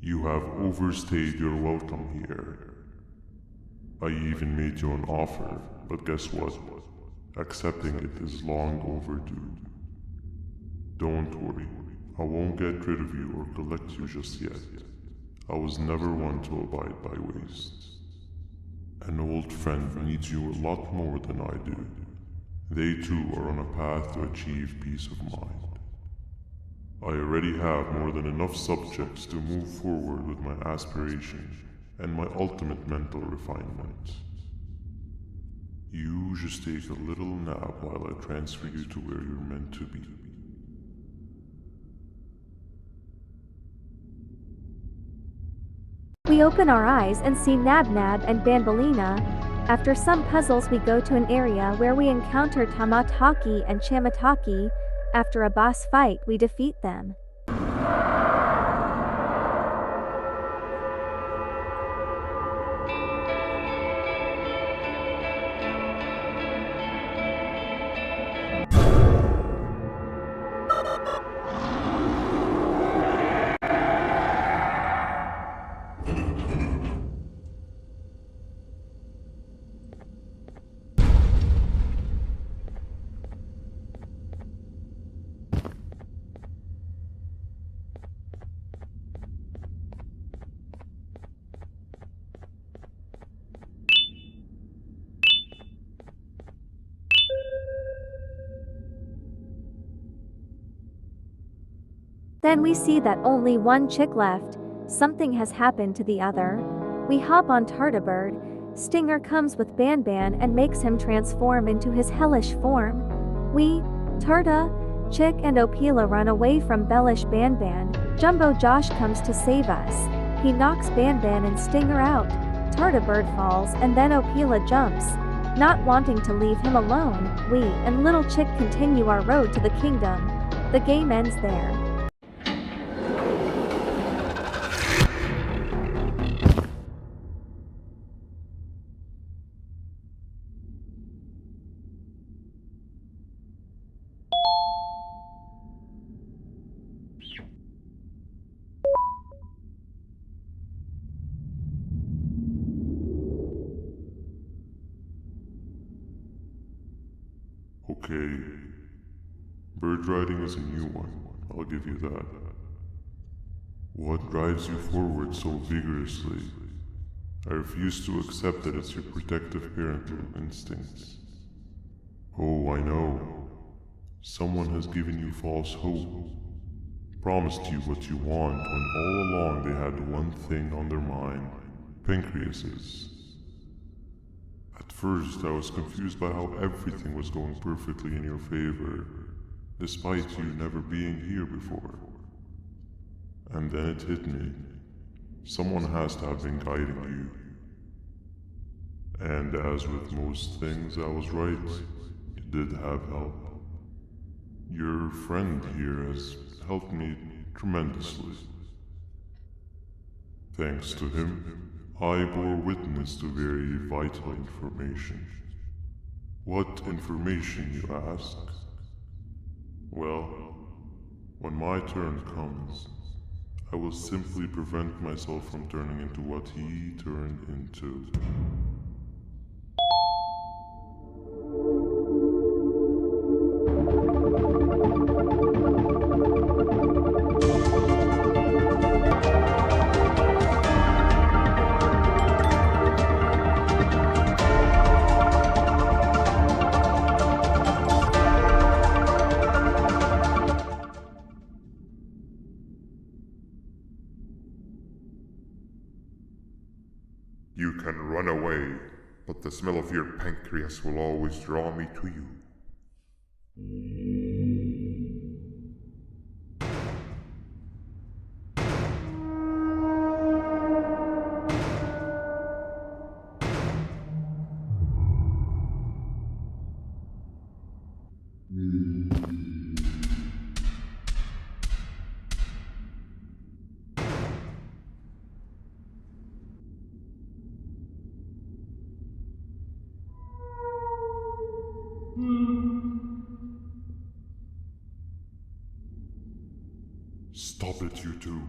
You have overstayed your welcome here. I even made you an offer, but guess what? Accepting it is long overdue. Don't worry, I won't get rid of you or collect you just yet. I was never one to abide by waste. An old friend needs you a lot more than I do. They too are on a path to achieve peace of mind. I already have more than enough subjects to move forward with my aspiration and my ultimate mental refinement. You just take a little nap while I transfer you to where you're meant to be. We open our eyes and see Nab Nab and Banbalina. After some puzzles we go to an area where we encounter Tamataki and Chamataki. After a boss fight we defeat them. Then we see that only one chick left. Something has happened to the other. We hop on Tartabird. Stinger comes with Banban and makes him transform into his hellish form. We, Tarta, Chick and Opila run away from Bellish Banban. Jumbo Josh comes to save us. He knocks Banban and Stinger out. Tartabird falls and then Opila jumps. Not wanting to leave him alone, we and Little Chick continue our road to the kingdom. The game ends there. Okay. Bird riding is a new one, I'll give you that. What drives you forward so vigorously? I refuse to accept that it's your protective parental instincts. Oh, I know. Someone has given you false hope. Promised you what you want when all along they had one thing on their mind. Pancreases. At first, I was confused by how everything was going perfectly in your favor, despite you never being here before. And then it hit me. Someone has to have been guiding you. And as with most things, I was right. You did have help. Your friend here has helped me tremendously. Thanks to him, I bore witness to very vital information. What information, you ask? Well, when my turn comes, I will simply prevent myself from turning into what he turned into. You can run away, but the smell of your pancreas will always draw me to you. Stop it, you two.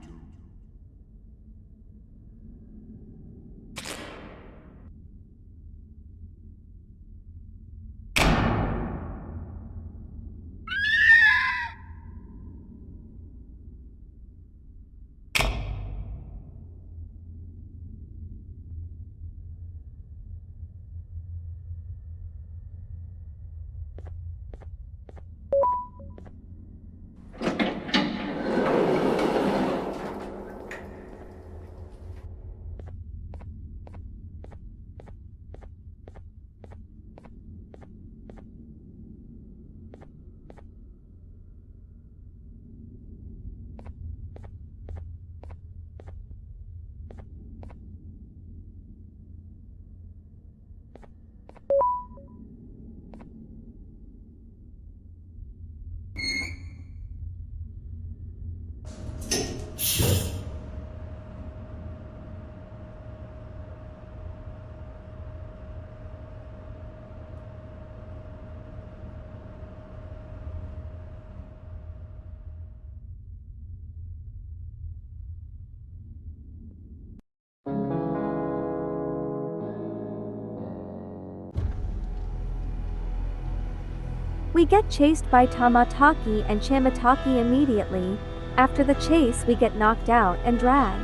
We get chased by Tamataki and Chamataki immediately. After the chase, we get knocked out and dragged.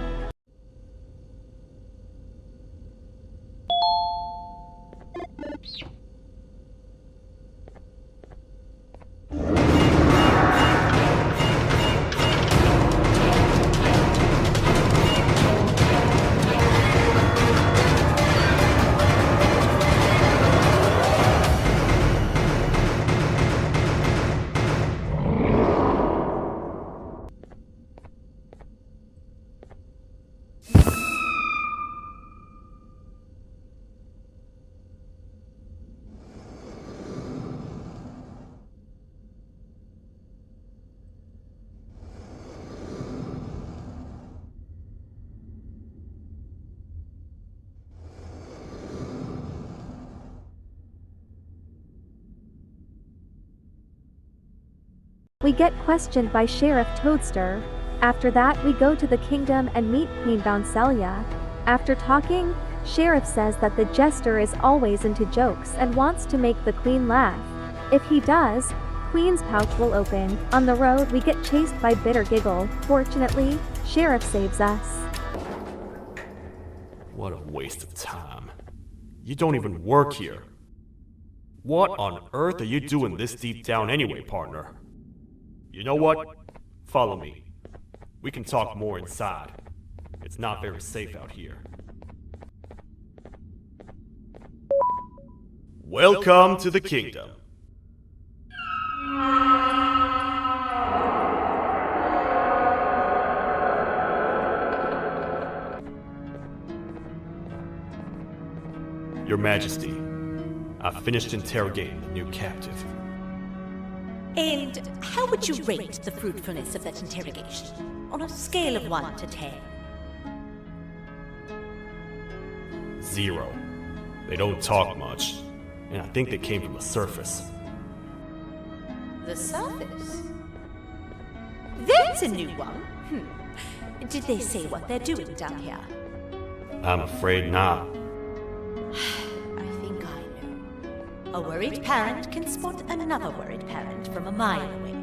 We get questioned by Sheriff Toadster. After that, we go to the kingdom and meet Queen Bouncelia. After talking, Sheriff says that the jester is always into jokes and wants to make the queen laugh. If he does, Queen's pouch will open. On the road, we get chased by Bitter Giggle. Fortunately, Sheriff saves us. What a waste of time. You don't even work here. What on earth are you doing this deep down anyway, partner? You know what? Follow me. We can talk more inside. It's not very safe out here. Welcome to the kingdom. Your Majesty, I've finished interrogating the new captive. And how would you rate the fruitfulness of that interrogation, on a scale of 1 to 10? 0. They don't talk much, and I think they came from the surface. The surface? That's a new one. Did they say what they're doing down here? I'm afraid not. I think I know. A worried parent can spot another worried parent from a mile away.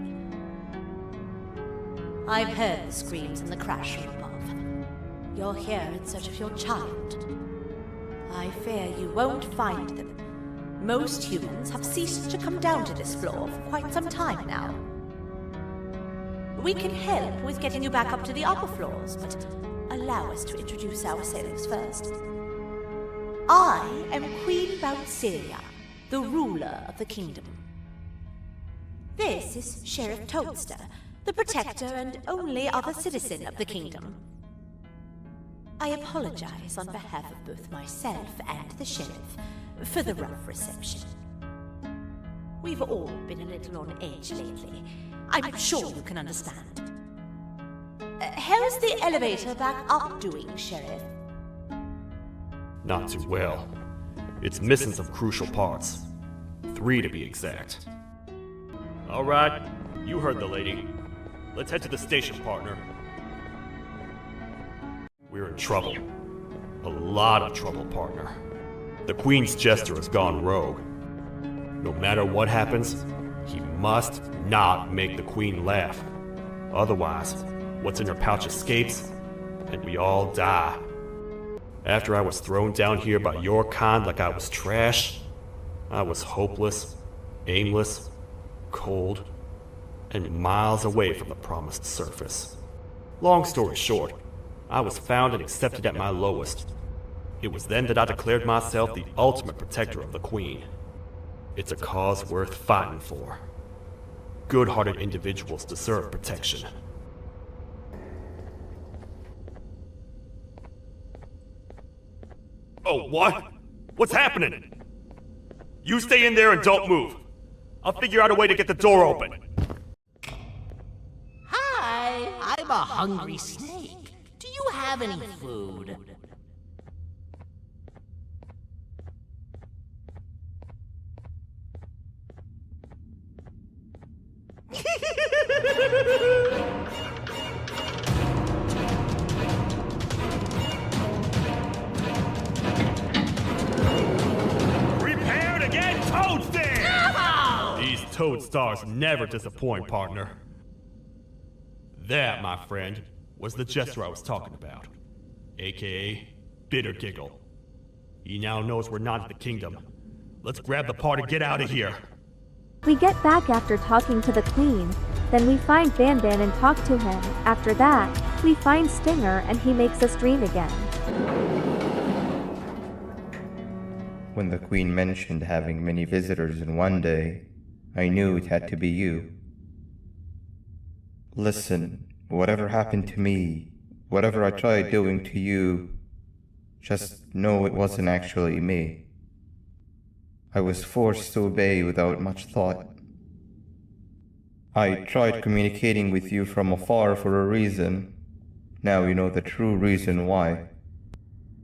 I've heard the screams and the crash from above. You're here in search of your child. I fear you won't find them. Most humans have ceased to come down to this floor for quite some time now. We can help with getting you back up to the upper floors, but allow us to introduce ourselves first. I am Queen Bouncelia, the ruler of the kingdom. This is Sheriff Toadster, the protector and only other citizen of the kingdom. I apologize on behalf of both myself and the sheriff for the rough reception. We've all been a little on edge lately. I'm sure you can understand. How's the elevator back up doing, Sheriff? Not too well. It's missing some crucial parts. 3 to be exact. All right, you heard the lady. Let's head to the station, partner. We're in trouble. A lot of trouble, partner. The Queen's jester has gone rogue. No matter what happens, he must not make the Queen laugh. Otherwise, what's in her pouch escapes, and we all die. After I was thrown down here by your kind like I was trash, I was hopeless, aimless, cold, and miles away from the promised surface. Long story short, I was found and accepted at my lowest. It was then that I declared myself the ultimate protector of the Queen. It's a cause worth fighting for. Good-hearted individuals deserve protection. Oh, what? What's happening? You stay in there and don't move. I'll figure out a way to get the door open. Hi, I'm a hungry snake. Do you have any food? Prepare to get toasted! No! These Toad stars never disappoint, partner. That, my friend, was the jester I was talking about, aka Bitter Giggle. He now knows we're not in the kingdom. Let's grab the part and get out of here. We get back after talking to the queen, then we find Banban and talk to him. After that, we find Stinger and he makes us dream again. When the queen mentioned having many visitors in one day, I knew it had to be you. Listen, whatever happened to me, whatever I tried doing to you, just know it wasn't actually me. I was forced to obey without much thought. I tried communicating with you from afar for a reason. Now you know the true reason why.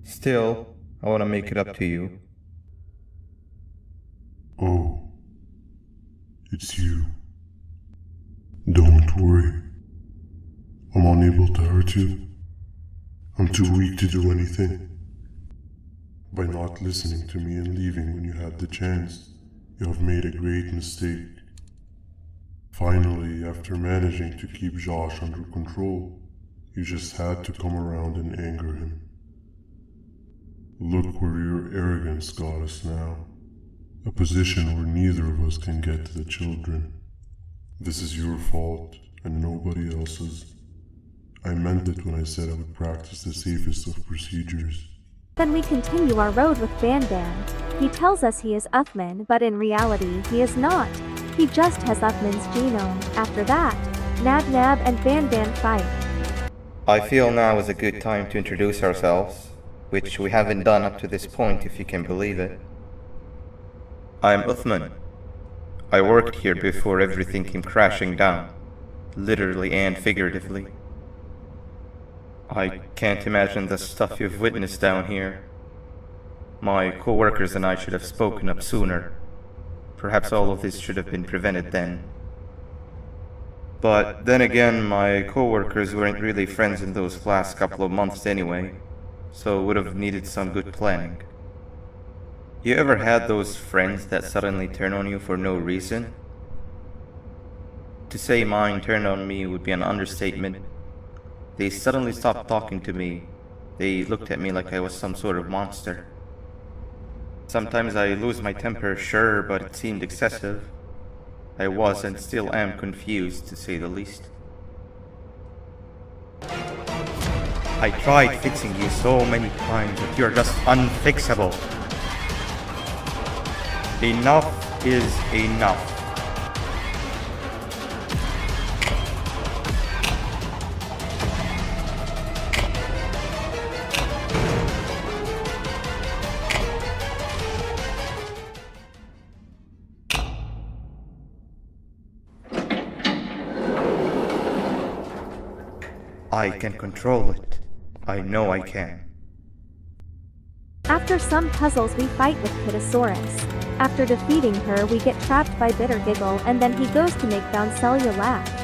Still, I want to make it up to you. Oh, it's you. Don't worry. I'm unable to hurt you. I'm too weak to do anything. By not listening to me and leaving when you had the chance, you have made a great mistake. Finally, after managing to keep Josh under control, you just had to come around and anger him. Look where your arrogance got us now. A position where neither of us can get to the children. This is your fault, and nobody else's. I meant it when I said I would practice the safest of procedures. Then we continue our road with Banban. He tells us he is Uthman, but in reality he is not. He just has Uthman's genome. After that, Nab and Banban fight. I feel now is a good time to introduce ourselves, which we haven't done up to this point if you can believe it. I'm Uthman. I worked here before everything came crashing down, literally and figuratively. I can't imagine the stuff you've witnessed down here. My co-workers and I should have spoken up sooner. Perhaps all of this should have been prevented then. But then again, my co-workers weren't really friends in those last couple of months anyway, so would have needed some good planning. You ever had those friends that suddenly turn on you for no reason? To say mine turned on me would be an understatement. They suddenly stopped talking to me. They looked at me like I was some sort of monster. Sometimes I lose my temper, sure, but it seemed excessive. I was and still am confused, to say the least. I tried fixing you so many times, but you're just unfixable. Enough is enough. I can control it. I know I can. After some puzzles we fight with Pitasaurus. After defeating her we get trapped by Bitter Giggle and then he goes to make Bouncelia laugh.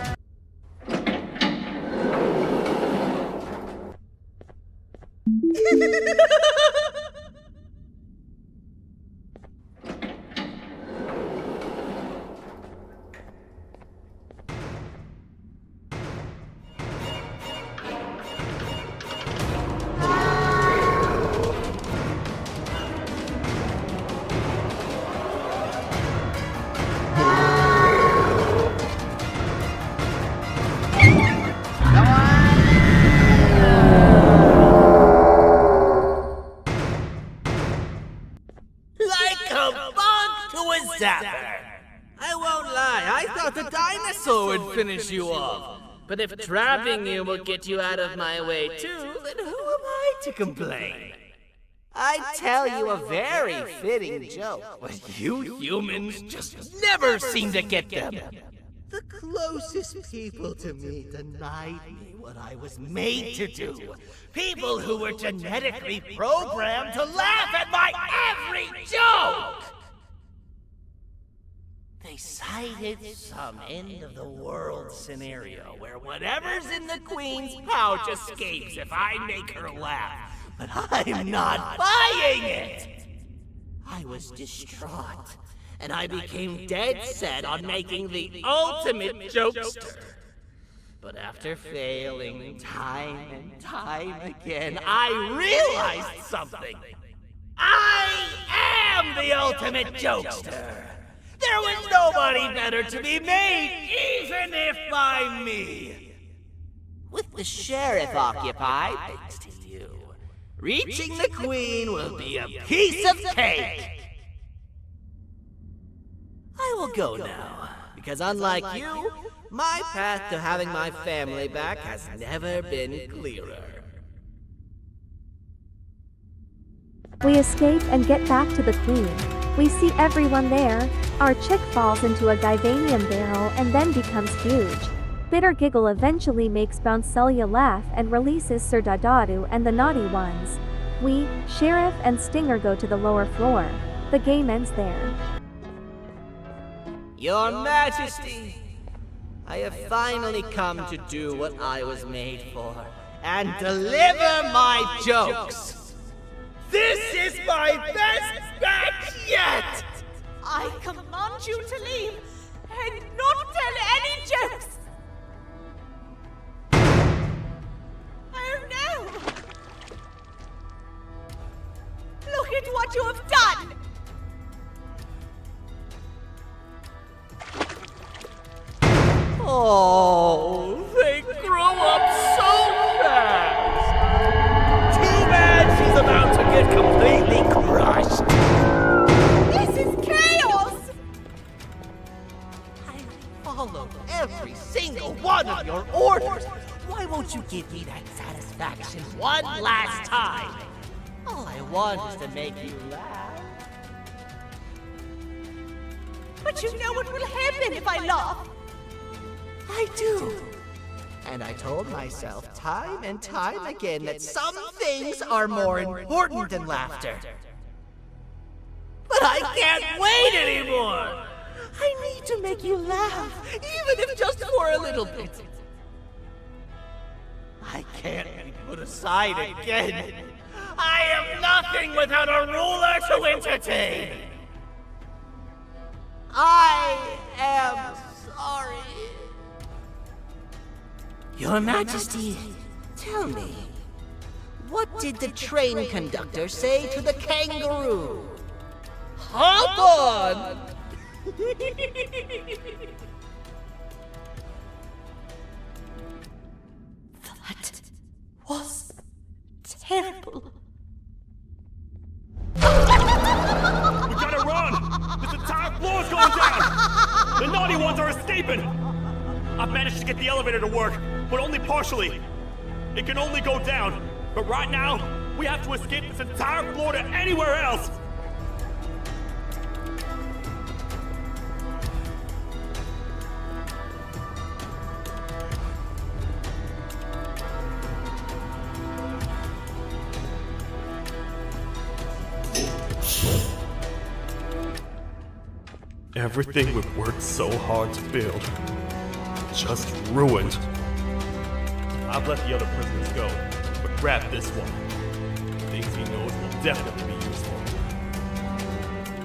I won't lie, I thought the dinosaur would finish you off. But if trapping you will get you out of my way too, then who am I to complain? I'd tell you a very fitting joke, but you humans just never seem to get them. The closest people to me denied me what I was made to do. People who were genetically programmed to laugh at my every joke! They cited some end-of-the-world scenario where whatever's in the Queen's pouch escapes if I make her laugh. But I'm not buying it! I was distraught, and I became dead set on making the ultimate jokester. But after failing time and time again, I realized something. I am the ultimate jokester. There was nobody better to be made, even if by me. With the sheriff occupied, thanks to you, reaching the queen will be a piece of cake. I will go now, because unlike you, my path to having my family back has never been clearer. We escape and get back to the queen. We see everyone there. Our chick falls into a Givanium barrel and then becomes huge. Bitter Giggle eventually makes Bouncelia laugh and releases Sir Dadadu and the naughty ones. We, Sheriff and Stinger go to the lower floor. The game ends there. Your Majesty, I have finally come to do what I was made for, and deliver my jokes. This is my best batch yet! I command you to leave and not tell any jokes! Oh no! Look at what you have done! Oh, they grow up so fast! Too bad she's about to get completely crushed! This is chaos! I followed every single one of your orders! Why won't you give me that satisfaction one last time? All I want is to make you laugh. But you know what will happen if I laugh! I do. And I told myself time and time again that some things are more important than laughter. But I can't wait anymore! I need to make you laugh, even if just for a little bit. I can't be put aside again. I am nothing without a ruler to entertain. I am sorry. Your Majesty, tell me, what did the train conductor say to the kangaroo? Hop on! That was terrible. We gotta run! This entire floor's going down! The naughty ones are escaping! I've managed to get the elevator to work, but only partially. It can only go down, but right now, we have to escape this entire floor to anywhere else! Everything we've worked so hard to build, just ruined. I've let the other prisoners go, but grab this one. Things he knows will definitely be useful.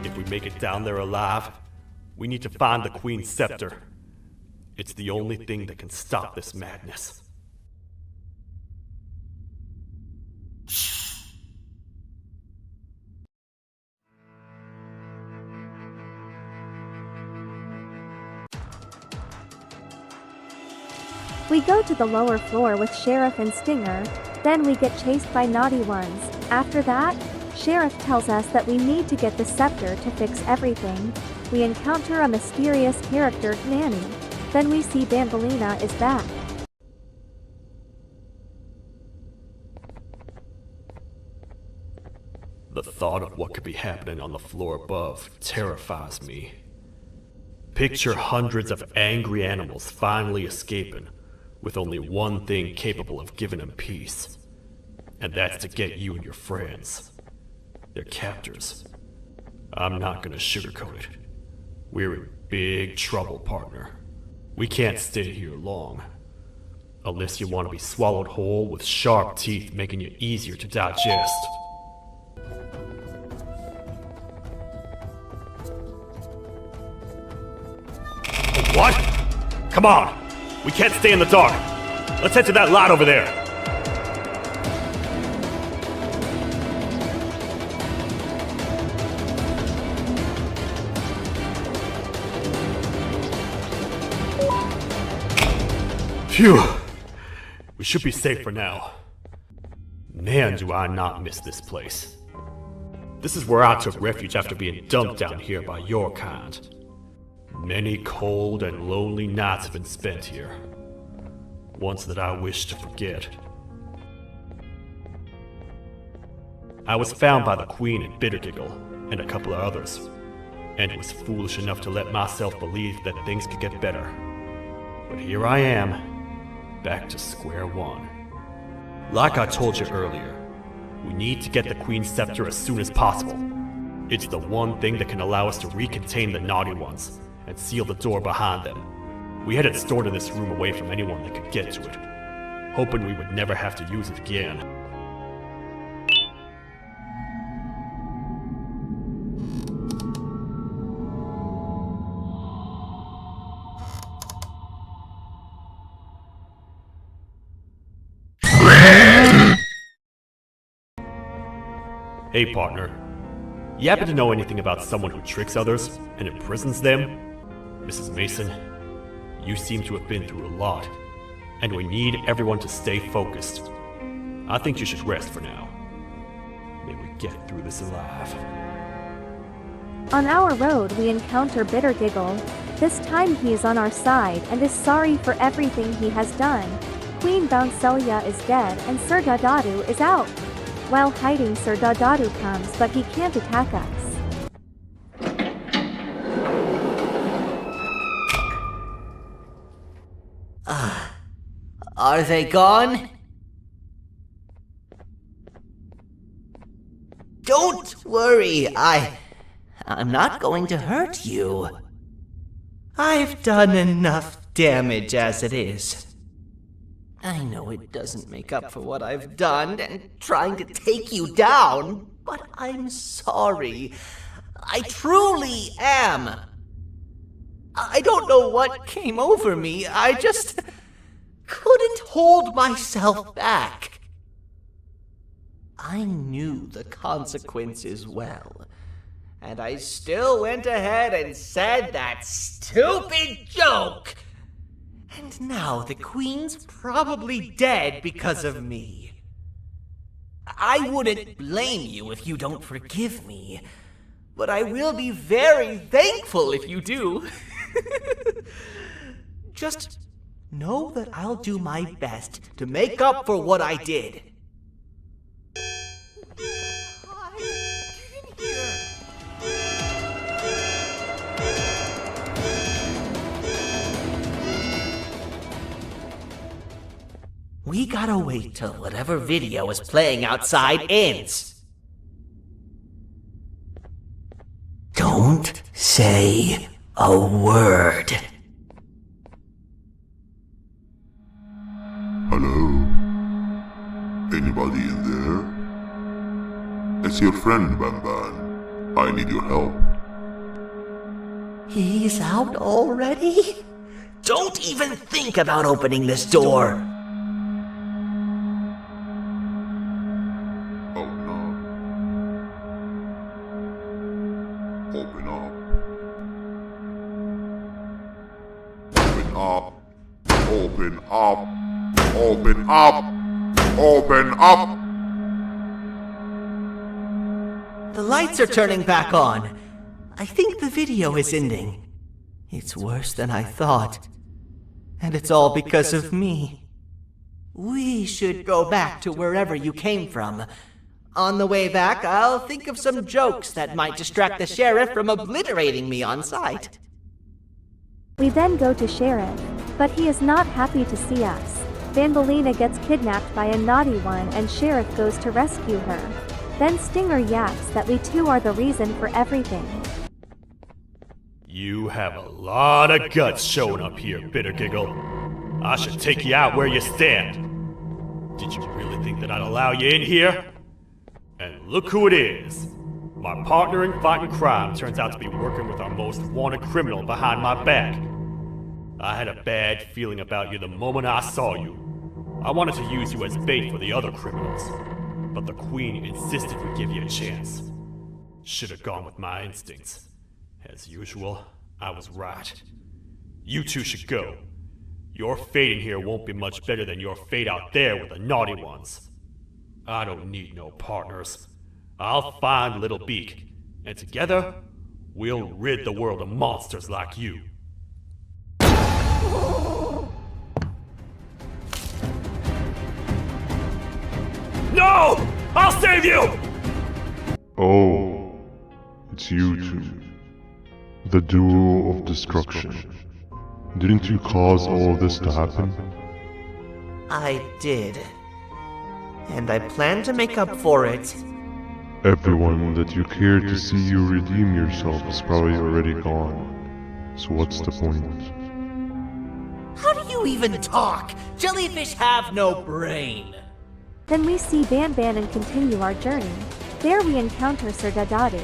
If we make it down there alive, we need to find the Queen's scepter. It's the only thing that can stop this madness. We go to the lower floor with Sheriff and Stinger, then we get chased by naughty ones. After that, Sheriff tells us that we need to get the scepter to fix everything. We encounter a mysterious character, Nanny. Then we see Bambolina is back. The thought of what could be happening on the floor above terrifies me. Picture hundreds of angry animals finally escaping, with only one thing capable of giving them peace. And that's to get you and your friends. Their captors. I'm not gonna sugarcoat it. We're in big trouble, partner. We can't stay here long. Unless you want to be swallowed whole with sharp teeth making you easier to digest. What? Come on! We can't stay in the dark! Let's head to that lot over there! Phew! We should be safe for now. Man, do I not miss this place. This is where I took refuge after being dumped down here by your kind. Many cold and lonely nights have been spent here. Ones that I wish to forget. I was found by the Queen and Bittergiggle, and a couple of others, and was foolish enough to let myself believe that things could get better. But here I am, back to square one. Like I told you earlier, we need to get the Queen's scepter as soon as possible. It's the one thing that can allow us to recontain the naughty ones, and seal the door behind them. We had it stored in this room away from anyone that could get to it, hoping we would never have to use it again. Hey partner, you happen to know anything about someone who tricks others and imprisons them? Mrs. Mason, you seem to have been through a lot, and we need everyone to stay focused. I think you should rest for now. May we get through this alive. On our road we encounter Bittergiggle. This time he is on our side and is sorry for everything he has done. Queen Bouncelia is dead and Sir Dadadu is out. While hiding, Sir Dadadu comes, but he can't attack us. Are they gone? Don't worry, I'm not going to hurt you. I've done enough damage as it is. I know it doesn't make up for what I've done and trying to take you down, but I'm sorry. I truly am. I don't know what came over me. I just couldn't hold myself back. I knew the consequences well, and I still went ahead and said that stupid joke. And now the Queen's probably dead because of me. I wouldn't blame you if you don't forgive me, but I will be very thankful if you do. Just know that I'll do my best to make up for what I did. We gotta wait till whatever video is playing outside ends. Don't say a word. Hello? Anybody in there? It's your friend, Banban. I need your help. He's out already? Don't even think about opening this door. Oh no. Open up. Open up. Open up. Open up. Open up. The lights are turning back on. I think the video is ending. It's worse than I thought. And it's all because of me. We should go back to wherever you came from. On the way back, I'll think of some jokes that might distract the sheriff from obliterating me on sight. We then go to Sheriff, but he is not happy to see us. Banbalina gets kidnapped by a naughty one and Sheriff goes to rescue her. Then Stinger yaps that we two are the reason for everything. You have a lot of guts showing up here, Bittergiggle. I should take you out where you stand. Did you really think that I'd allow you in here? And look who it is. My partner in fighting crime turns out to be working with our most wanted criminal behind my back. I had a bad feeling about you the moment I saw you. I wanted to use you as bait for the other criminals, but the Queen insisted we give you a chance. Should have gone with my instincts. As usual, I was right. You two should go. Your fate in here won't be much better than your fate out there with the naughty ones. I don't need no partners. I'll find Little Beak, and together, we'll rid the world of monsters like you. No! I'll save you! Oh, it's you two. The duo of destruction. Didn't you cause all of this to happen? I did. And I plan to make up for it. Everyone that you cared to see you redeem yourself is probably already gone. So what's the point? How do you even talk? Jellyfish have no brain. Then we see Banban and continue our journey. There we encounter Sir Dadadu.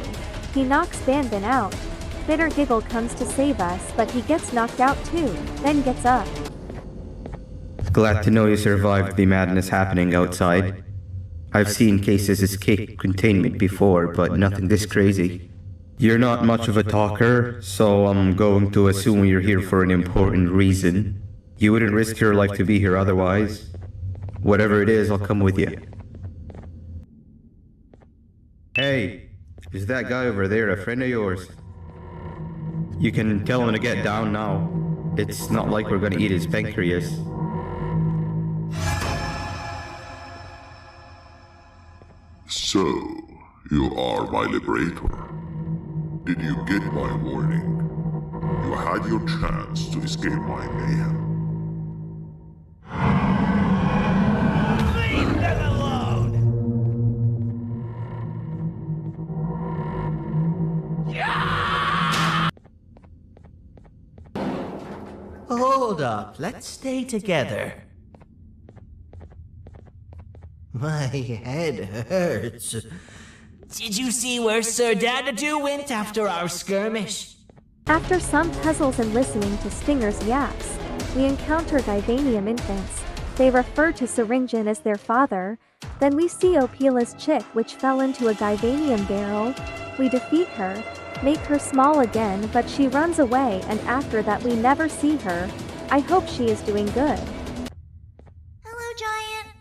He knocks Banban out. Bitter Giggle comes to save us, but he gets knocked out too, then gets up. Glad to know you survived the madness happening outside. I've seen cases escape containment before, but nothing this crazy. You're not much of a talker, so I'm going to assume you're here for an important reason. You wouldn't risk your life to be here otherwise. Whatever it is, I'll come with you. Hey, is that guy over there a friend of yours? You can tell him to get down now. It's not like we're gonna eat his pancreas. So, you are my liberator. Did you get my warning? You had your chance to escape my mayhem. Leave them alone! Hold up, let's stay together. My head hurts. Did you see where Sir Dadadu went after our skirmish? After some puzzles and listening to Stinger's yaps, we encounter Givanium infants. They refer to Syringan as their father. Then we see Opila's chick, which fell into a Givanium barrel. We defeat her, make her small again, but she runs away, and after that we never see her. I hope she is doing good. Hello, Giant.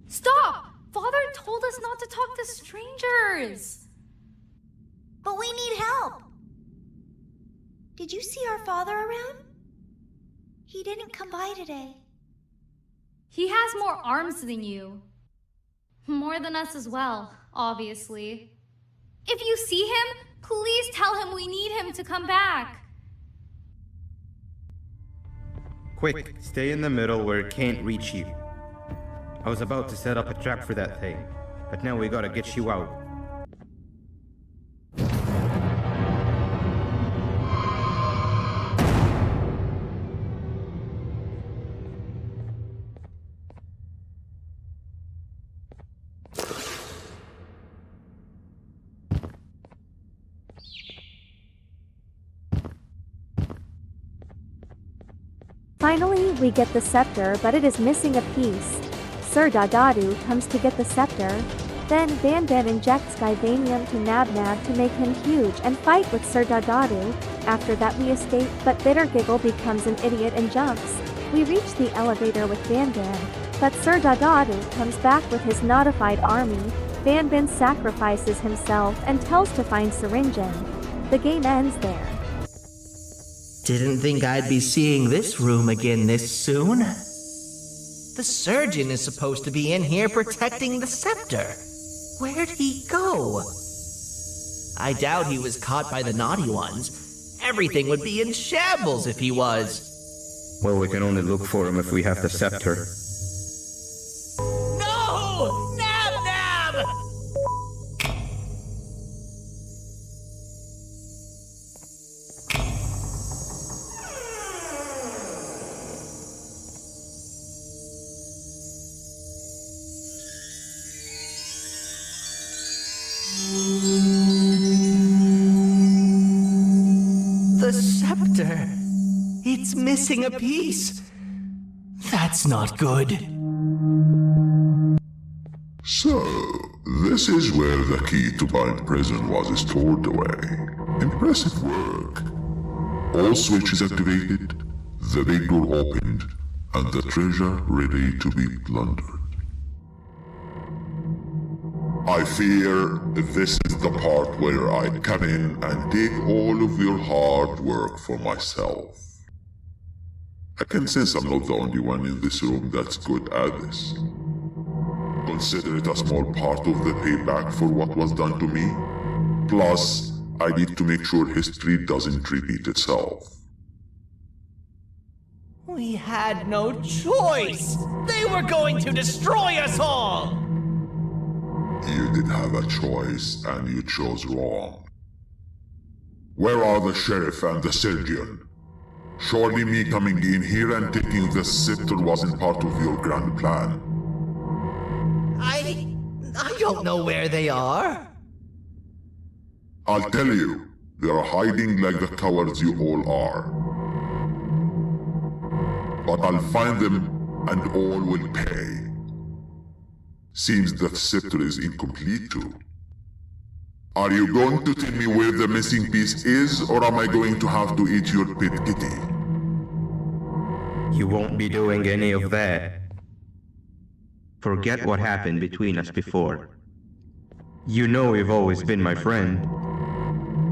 Stop! Father told us not to talk to strangers! But we need help. Did you see our father around? He didn't come by today. He has more arms than you. More than us as well, obviously. If you see him, please tell him we need him to come back. Quick, stay in the middle where it can't reach you. I was about to set up a trap for that thing, but now we gotta get you out. Finally, we get the scepter, but it is missing a piece. Sir Dadadu comes to get the scepter. Then Banban injects Givanium to Nab-Nab to make him huge and fight with Sir Dadadu. After that we escape, but Bitter Giggle becomes an idiot and jumps. We reach the elevator with Banban, but Sir Dadadu comes back with his notified army. Banban sacrifices himself and tells to find Syringan. The game ends there. Didn't think I'd be seeing this room again this soon. The surgeon is supposed to be in here protecting the scepter. Where'd he go? I doubt he was caught by the naughty ones. Everything would be in shambles if he was. Well, we can only look for him if we have the scepter. No! Nab-Nab! The scepter. It's missing a piece. That's not good. So, this is where the key to Bind Prison was stored away. Impressive work. All switches activated, the big door opened, and the treasure ready to be plundered. I fear this is the part where I come in and take all of your hard work for myself. I can sense I'm not the only one in this room that's good at this. Consider it a small part of the payback for what was done to me. Plus, I need to make sure history doesn't repeat itself. We had no choice! They were going to destroy us all! You did have a choice, and you chose wrong. Where are the sheriff and the surgeon? Surely me coming in here and taking the scepter wasn't part of your grand plan. I don't know where they are. I'll tell you, they are hiding like the cowards you all are. But I'll find them, and all will pay. Seems that scepter is incomplete too. Are you going to tell me where the missing piece is, or am I going to have to eat your pet kitty? You won't be doing any of that. Forget what happened between us before. You know you've always been my friend.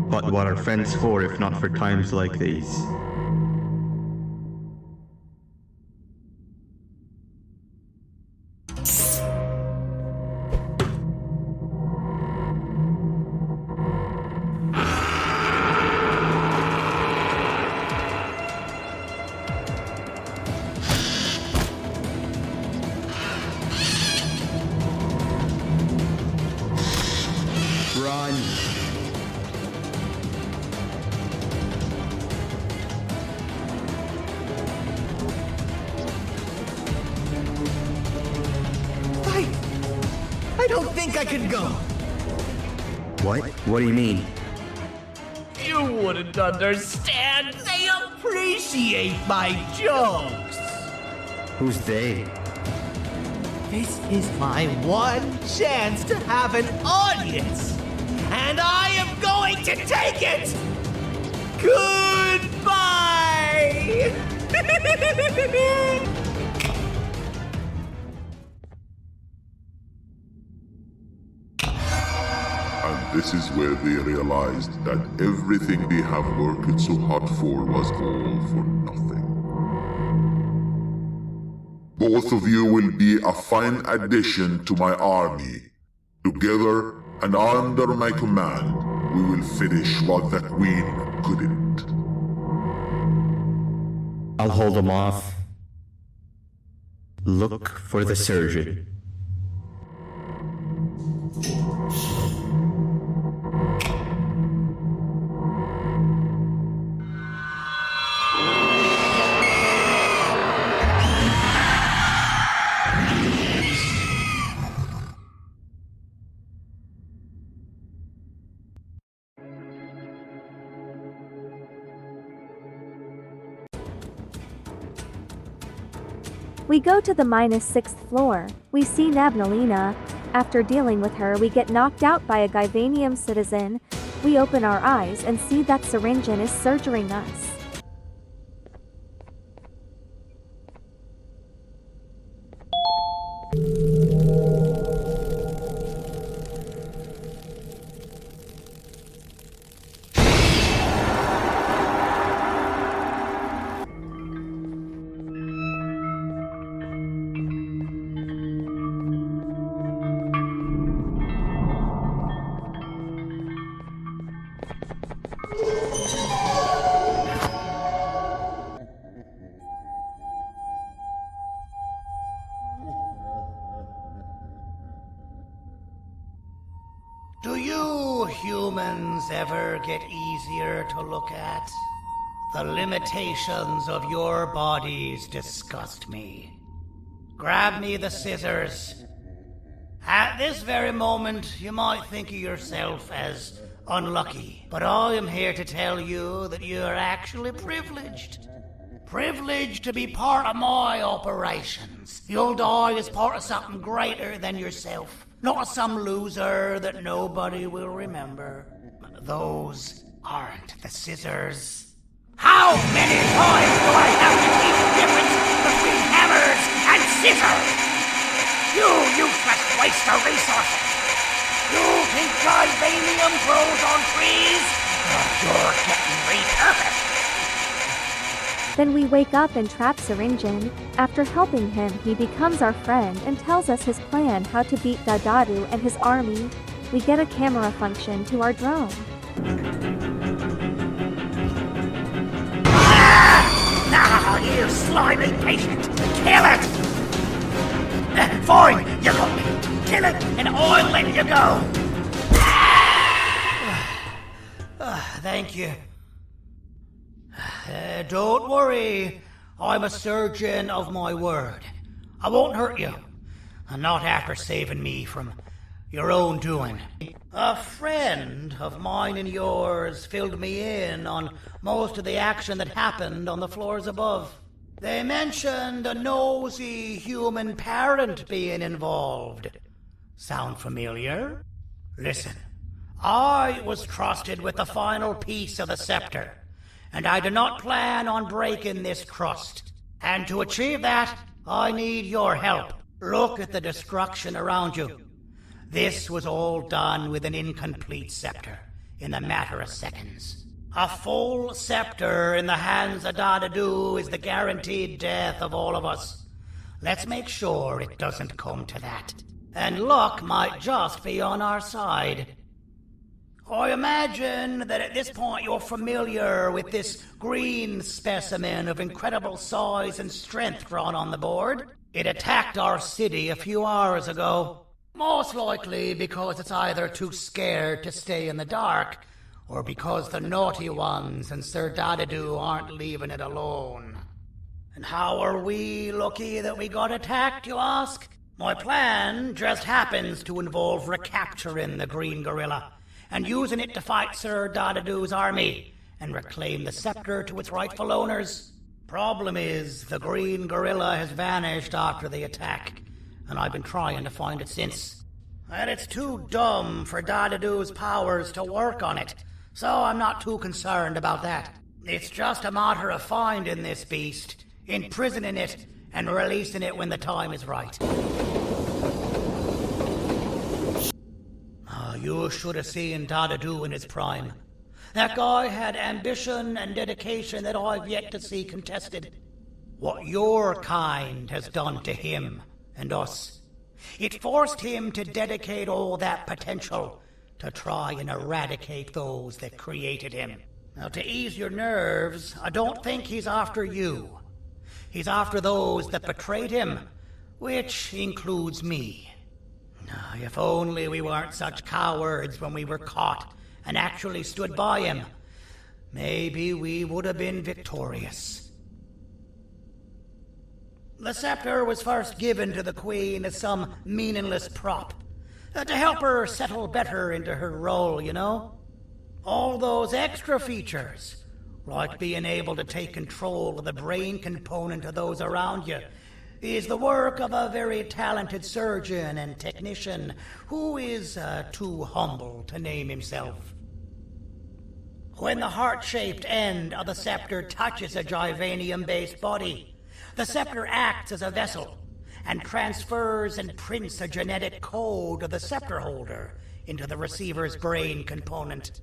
But what are friends for if not for times like these? Run! I don't think I can go. What? What do you mean? You wouldn't understand. They appreciate my jokes. Who's they? This is my one chance to have an audience, and I am going to take it. Goodbye. And this is where they realized that everything they have worked so hard for was all for nothing. Both of you will be a fine addition to my army. Together and under my command, we will finish what the Queen couldn't. I'll hold them off. Look for the surgeon. We go to the -6th floor. We see Nabnalina. After dealing with her, we get knocked out by a Givanium citizen. We open our eyes and see that Syringin is surgering us. Do you humans ever get easier to look at? The limitations of your bodies disgust me. Grab me the scissors. At this very moment, you might think of yourself as unlucky, but I am here to tell you that you are actually privileged. Privileged to be part of my operations. You'll die as part of something greater than yourself. Not as some loser that nobody will remember. Those aren't the scissors. How many times do I have to teach the difference between hammers and scissors? You useless waste of resources! You think Givanium grows on trees? You're getting repurposed! Then we wake up and trap Syringin. After helping him, he becomes our friend and tells us his plan how to beat Dadadu and his army. We get a camera function to our drone. Now, you slimy patient! Kill it! Fine, you got me. Kill it, and I'll let you go. Thank you. Don't worry. I'm a surgeon of my word. I won't hurt you. Not after saving me from your own doing. A friend of mine and yours filled me in on most of the action that happened on the floors above. They mentioned a nosy human parent being involved. Sound familiar? Listen, I was trusted with the final piece of the scepter, and I do not plan on breaking this trust. And to achieve that, I need your help. Look at the destruction around you. This was all done with an incomplete scepter, in a matter of seconds. A full scepter in the hands of Dadadu is the guaranteed death of all of us. Let's make sure it doesn't come to that. And luck might just be on our side. I imagine that at this point you're familiar with this green specimen of incredible size and strength drawn on the board. It attacked our city a few hours ago. Most likely because it's either too scared to stay in the dark, or because the naughty ones and Sir Dadadu aren't leaving it alone. And how are we lucky that we got attacked, you ask? My plan just happens to involve recapturing the green gorilla and using it to fight Sir Dadadu's army and reclaim the scepter to its rightful owners. Problem is, the green gorilla has vanished after the attack, and I've been trying to find it since. And it's too dumb for Dadadu's powers to work on it, so I'm not too concerned about that. It's just a matter of finding this beast, imprisoning it, and releasing it when the time is right. You should have seen Dadadu in his prime. That guy had ambition and dedication that I've yet to see contested. What your kind has done to him and us. It forced him to dedicate all that potential to try and eradicate those that created him. Now, to ease your nerves, I don't think he's after you. He's after those that betrayed him, which includes me. If only we weren't such cowards when we were caught and actually stood by him, maybe we would have been victorious. The scepter was first given to the Queen as some meaningless prop, to help her settle better into her role, you know? All those extra features, like being able to take control of the brain component of those around you, is the work of a very talented surgeon and technician who is too humble to name himself. When the heart-shaped end of the scepter touches a Givanium-based body, the scepter acts as a vessel and transfers and prints a genetic code of the scepter holder into the receiver's brain component.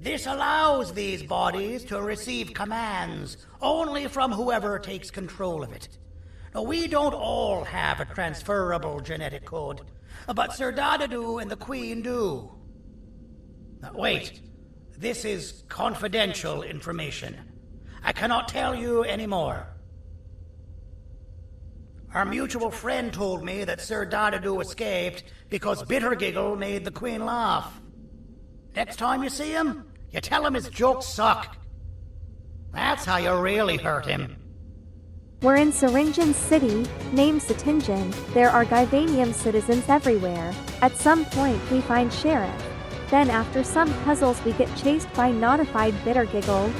This allows these bodies to receive commands only from whoever takes control of it. Now, we don't all have a transferable genetic code, but Sir Dadadu and the Queen do. Now, wait, this is confidential information. I cannot tell you any more. Our mutual friend told me that Sir Dadadu escaped because Bittergiggle made the Queen laugh. Next time you see him, you tell him his jokes suck. That's how you really hurt him. We're in Syringin's city, named Satinjin. There are Givanium citizens everywhere. At some point we find Sheriff. Then after some puzzles we get chased by notified Bittergiggle.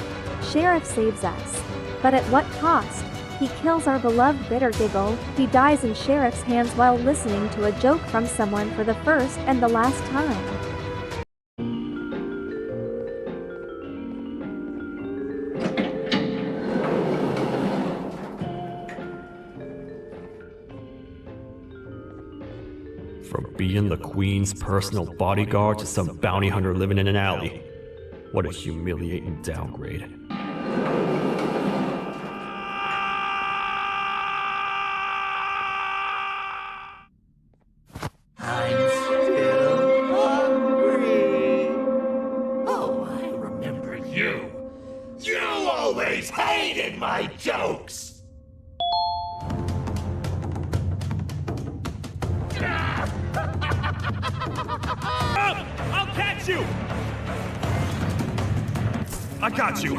Sheriff saves us. But at what cost? He kills our beloved Bitter Giggle, he dies in Sheriff's hands while listening to a joke from someone for the first and the last time. From being the Queen's personal bodyguard to some bounty hunter living in an alley. What a humiliating downgrade. I'm still hungry. Oh, I remember you. You always hated my jokes. I'll catch you! I got you!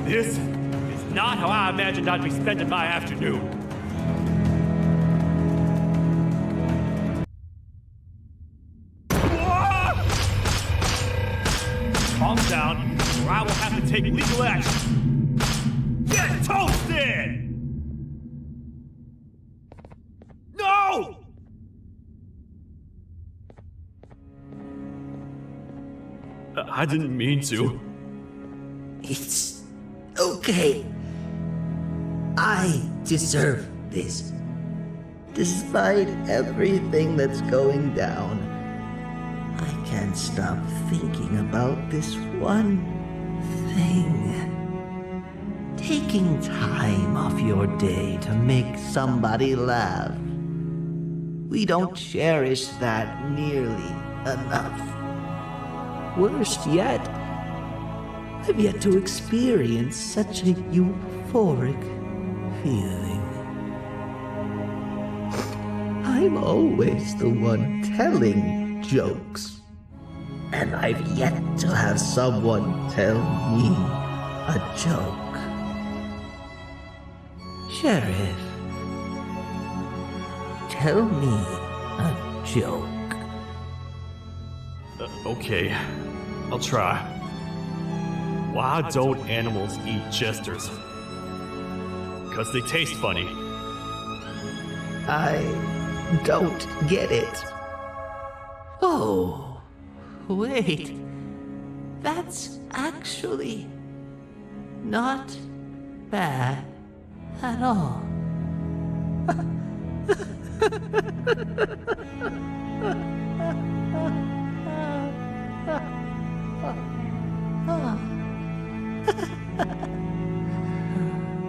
This is not how I imagined I'd be spending my afternoon. Calm down, or I will have to take legal action. Get toasted! No! I didn't mean to. It's okay. I deserve this. Despite everything that's going down, I can't stop thinking about this one thing. Taking time off your day to make somebody laugh. We don't cherish that nearly enough. Worst yet, I've yet to experience such a euphoric feeling. I'm always the one telling jokes, and I've yet to have someone tell me a joke. Sheriff, tell me a joke. Okay, I'll try. Why don't animals eat jesters? Because they taste funny. I don't get it. Oh, wait. That's actually not bad at all.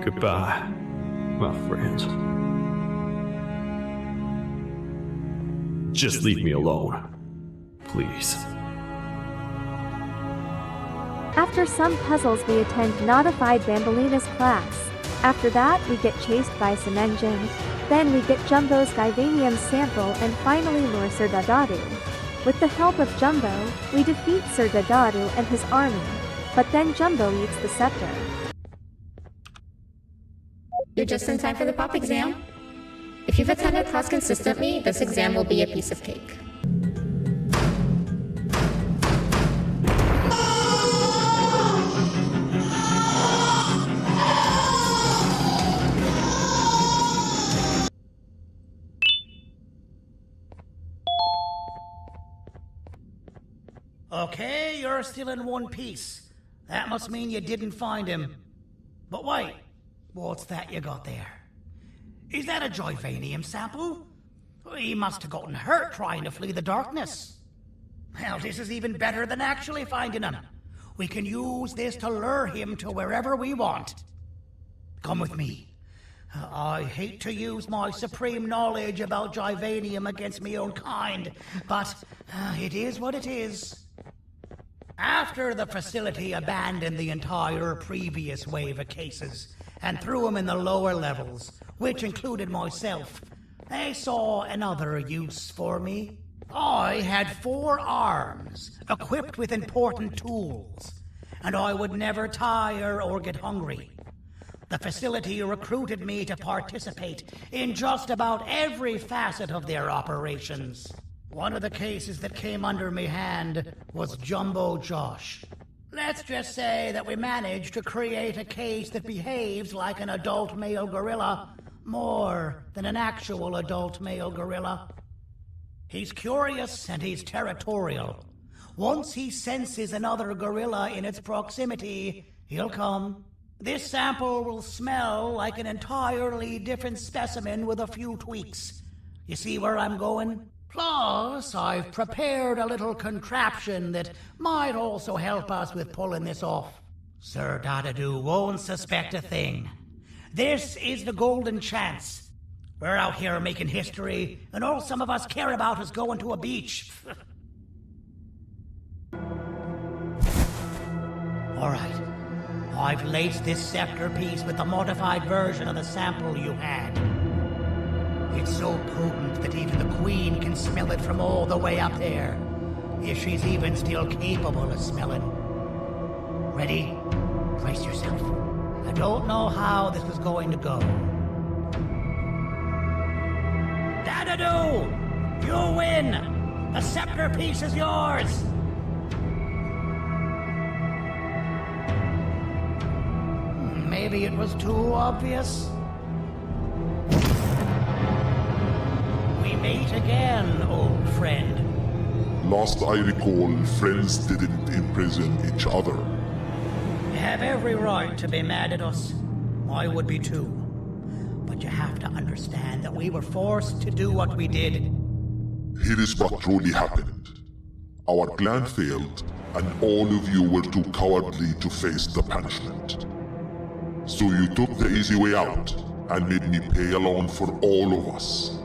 Goodbye, my friends. Just leave me alone, please. After some puzzles we attend Notified Bambolina's class. After that we get chased by some engine. Then we get Jumbo's Givanium sample and finally lure Sir Dadadu. With the help of Jumbo, we defeat Sir Dadadu and his army. But then Jumbo eats the scepter. You're just in time for the pop exam. If you've attended class consistently, this exam will be a piece of cake. Okay, you're still in one piece. That must mean you didn't find him. But wait, what's that you got there? Is that a Givanium sample? He must have gotten hurt trying to flee the darkness. Well, this is even better than actually finding him. We can use this to lure him to wherever we want. Come with me. I hate to use my supreme knowledge about Givanium against my own kind, but it is what it is. After the facility abandoned the entire previous wave of cases and threw them in the lower levels, which included myself, they saw another use for me. I had 4 arms, equipped with important tools, and I would never tire or get hungry. The facility recruited me to participate in just about every facet of their operations. One of the cases that came under me hand was Jumbo Josh. Let's just say that we managed to create a case that behaves like an adult male gorilla, more than an actual adult male gorilla. He's curious and he's territorial. Once he senses another gorilla in its proximity, he'll come. This sample will smell like an entirely different specimen with a few tweaks. You see where I'm going? Plus, I've prepared a little contraption that might also help us with pulling this off. Sir Dadadoo won't suspect a thing. This is the golden chance. We're out here making history, and all some of us care about is going to a beach. All right. I've laced this scepter piece with the modified version of the sample you had. It's so potent that even the Queen can smell it from all the way up there. If she's even still capable of smelling. Ready? Brace yourself. I don't know how this is going to go. Dadadoo! You win! The scepter piece is yours! Maybe it was too obvious. We meet again, old friend. Last I recall, friends didn't imprison each other. You have every right to be mad at us. I would be too. But you have to understand that we were forced to do what we did. Here is what truly happened. Our plan failed, and all of you were too cowardly to face the punishment. So you took the easy way out, and made me pay alone for all of us.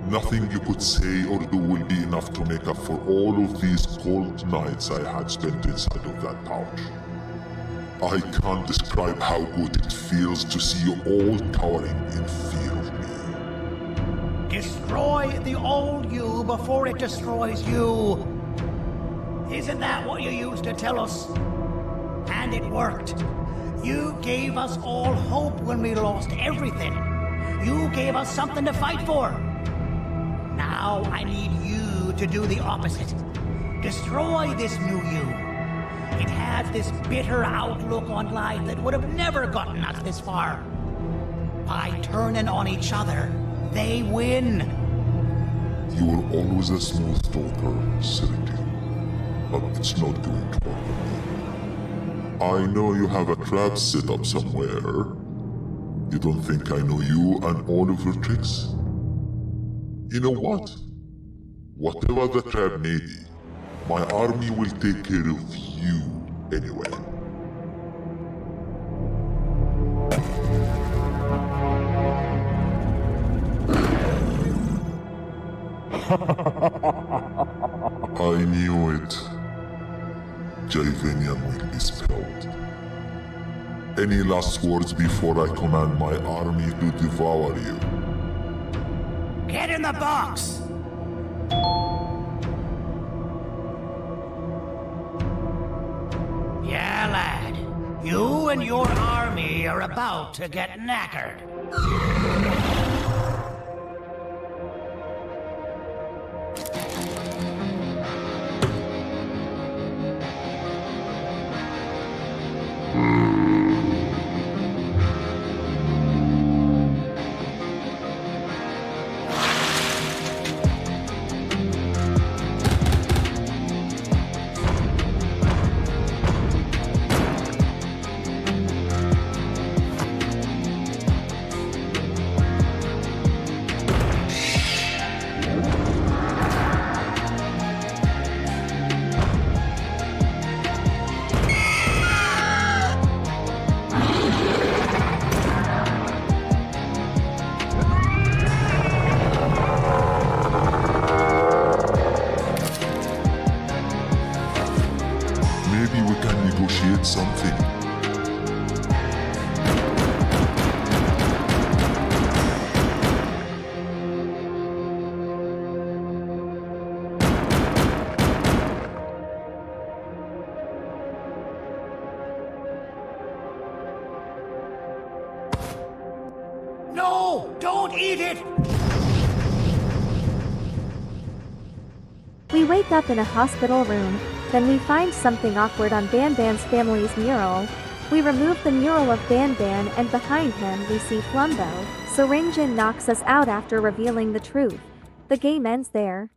Nothing you could say or do will be enough to make up for all of these cold nights I had spent inside of that pouch. I can't describe how good it feels to see you all cowering in fear of me. Destroy the old you before it destroys you. Isn't that what you used to tell us? And it worked. You gave us all hope when we lost everything. You gave us something to fight for. Now I need you to do the opposite. Destroy this new you. It has this bitter outlook on life that would have never gotten us this far. By turning on each other, they win. You were always a smooth talker, Serenity. But it's not going to work with me. I know you have a trap set up somewhere. You don't think I know you and all of your tricks? You know what? Whatever the trap may be, my army will take care of you anyway. I knew it. Javanian will be spelled. Any last words before I command my army to devour you? Get in the box! Yeah, lad. You and your army are about to get knackered. Maybe we can negotiate something. No! Don't eat it! We wake up in a hospital room. Then we find something awkward on Banban's family's mural. We remove the mural of Banban and behind him we see Flumbo, so Ringjin knocks us out after revealing the truth. The game ends there.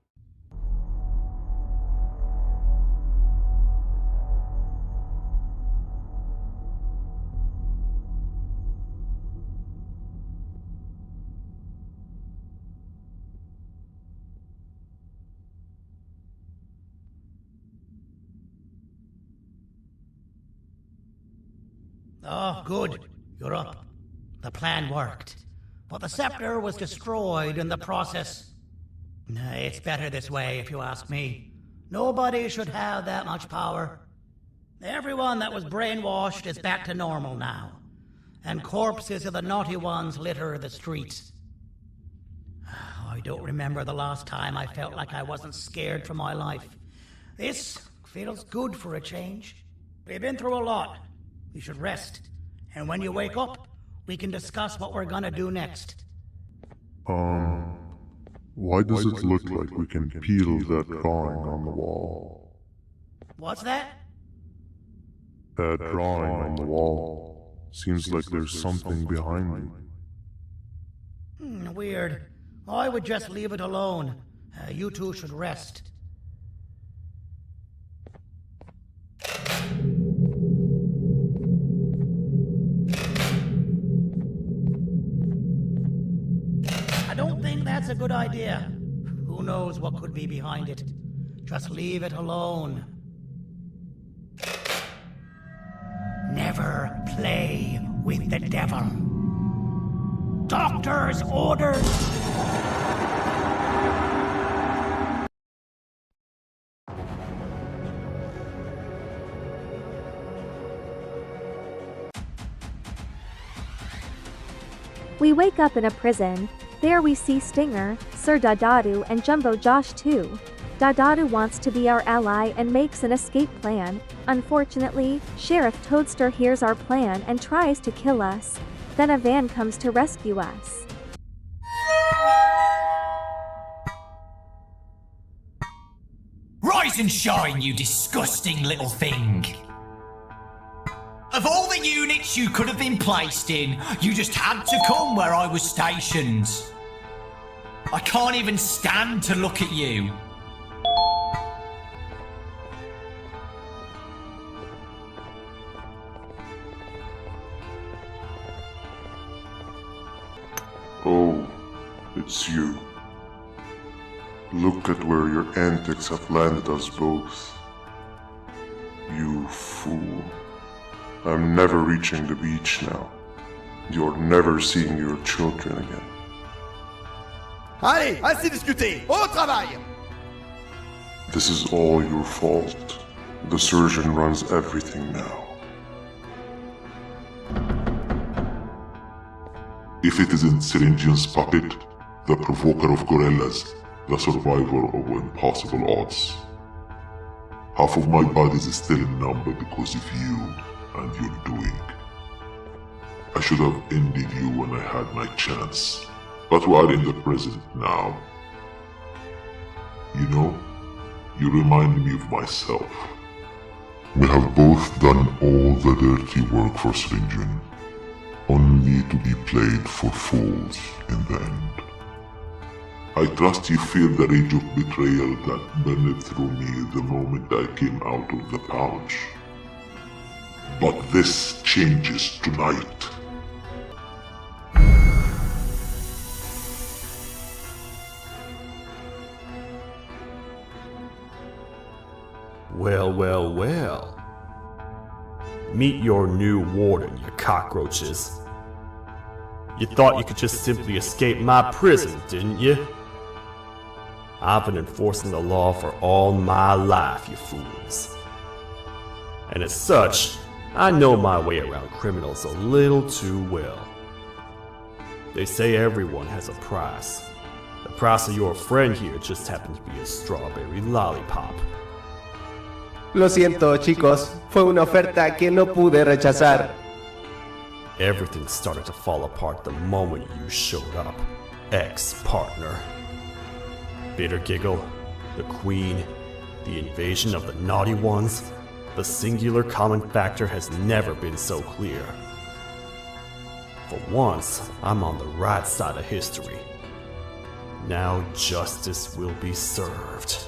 Oh, good. You're up. The plan worked. But the scepter was destroyed in the process. It's better this way, if you ask me. Nobody should have that much power. Everyone that was brainwashed is back to normal now. And corpses of the naughty ones litter the streets. I don't remember the last time I felt like I wasn't scared for my life. This feels good for a change. We've been through a lot. You should rest. And when you wake up, we can discuss what we're gonna do next. Why does it look like we can peel that drawing on the wall? What's that? That drawing on the wall. Seems like there's something behind it. Weird. I would just leave it alone. You two should rest. I don't think that's a good idea. Who knows what could be behind it? Just leave it alone. Never play with the devil. Doctor's orders! We wake up in a prison. There we see Stinger, Sir Dadadu and Jumbo Josh too. Dadadu wants to be our ally and makes an escape plan. Unfortunately, Sheriff Toadster hears our plan and tries to kill us. Then a van comes to rescue us. Rise and shine, you disgusting little thing! Of all the units you could have been placed in, you just had to come where I was stationed. I can't even stand to look at you. Oh, it's you. Look at where your antics have landed us both. You fool. I'm never reaching the beach now. You're never seeing your children again. Allez, assez discuté, au travail! This is all your fault. The surgeon runs everything now. If it isn't Syringian's puppet, the provoker of gorillas, the survivor of impossible odds. Half of my body is still numb because of you and your doing. I should have ended you when I had my chance, but we are in the present now. You know, you remind me of myself. We have both done all the dirty work for Syringian, only to be played for fools in the end. I trust you feel the rage of betrayal that burned through me the moment I came out of the pouch. But this changes tonight. Well, well, well. Meet your new warden, you cockroaches. You thought you could just simply escape my prison, didn't you? I've been enforcing the law for all my life, you fools. And as such, I know my way around criminals a little too well. They say everyone has a price. The price of your friend here just happened to be a strawberry lollipop. Lo siento, chicos. Fue una oferta que no pude rechazar. Everything started to fall apart the moment you showed up, ex-partner. Bitter Giggle, the Queen, The invasion of the naughty ones? The singular common factor has never been so clear. For once, I'm on the right side of history. Now justice will be served.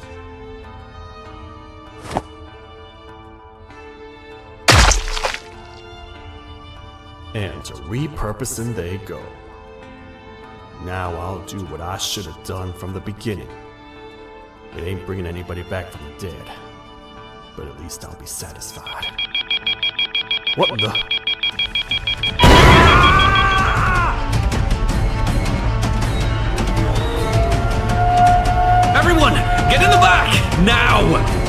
And to repurposing they go. Now I'll do what I should have done from the beginning. It ain't bringing anybody back from the dead, but at least I'll be satisfied. What the? Everyone, get in the back, now!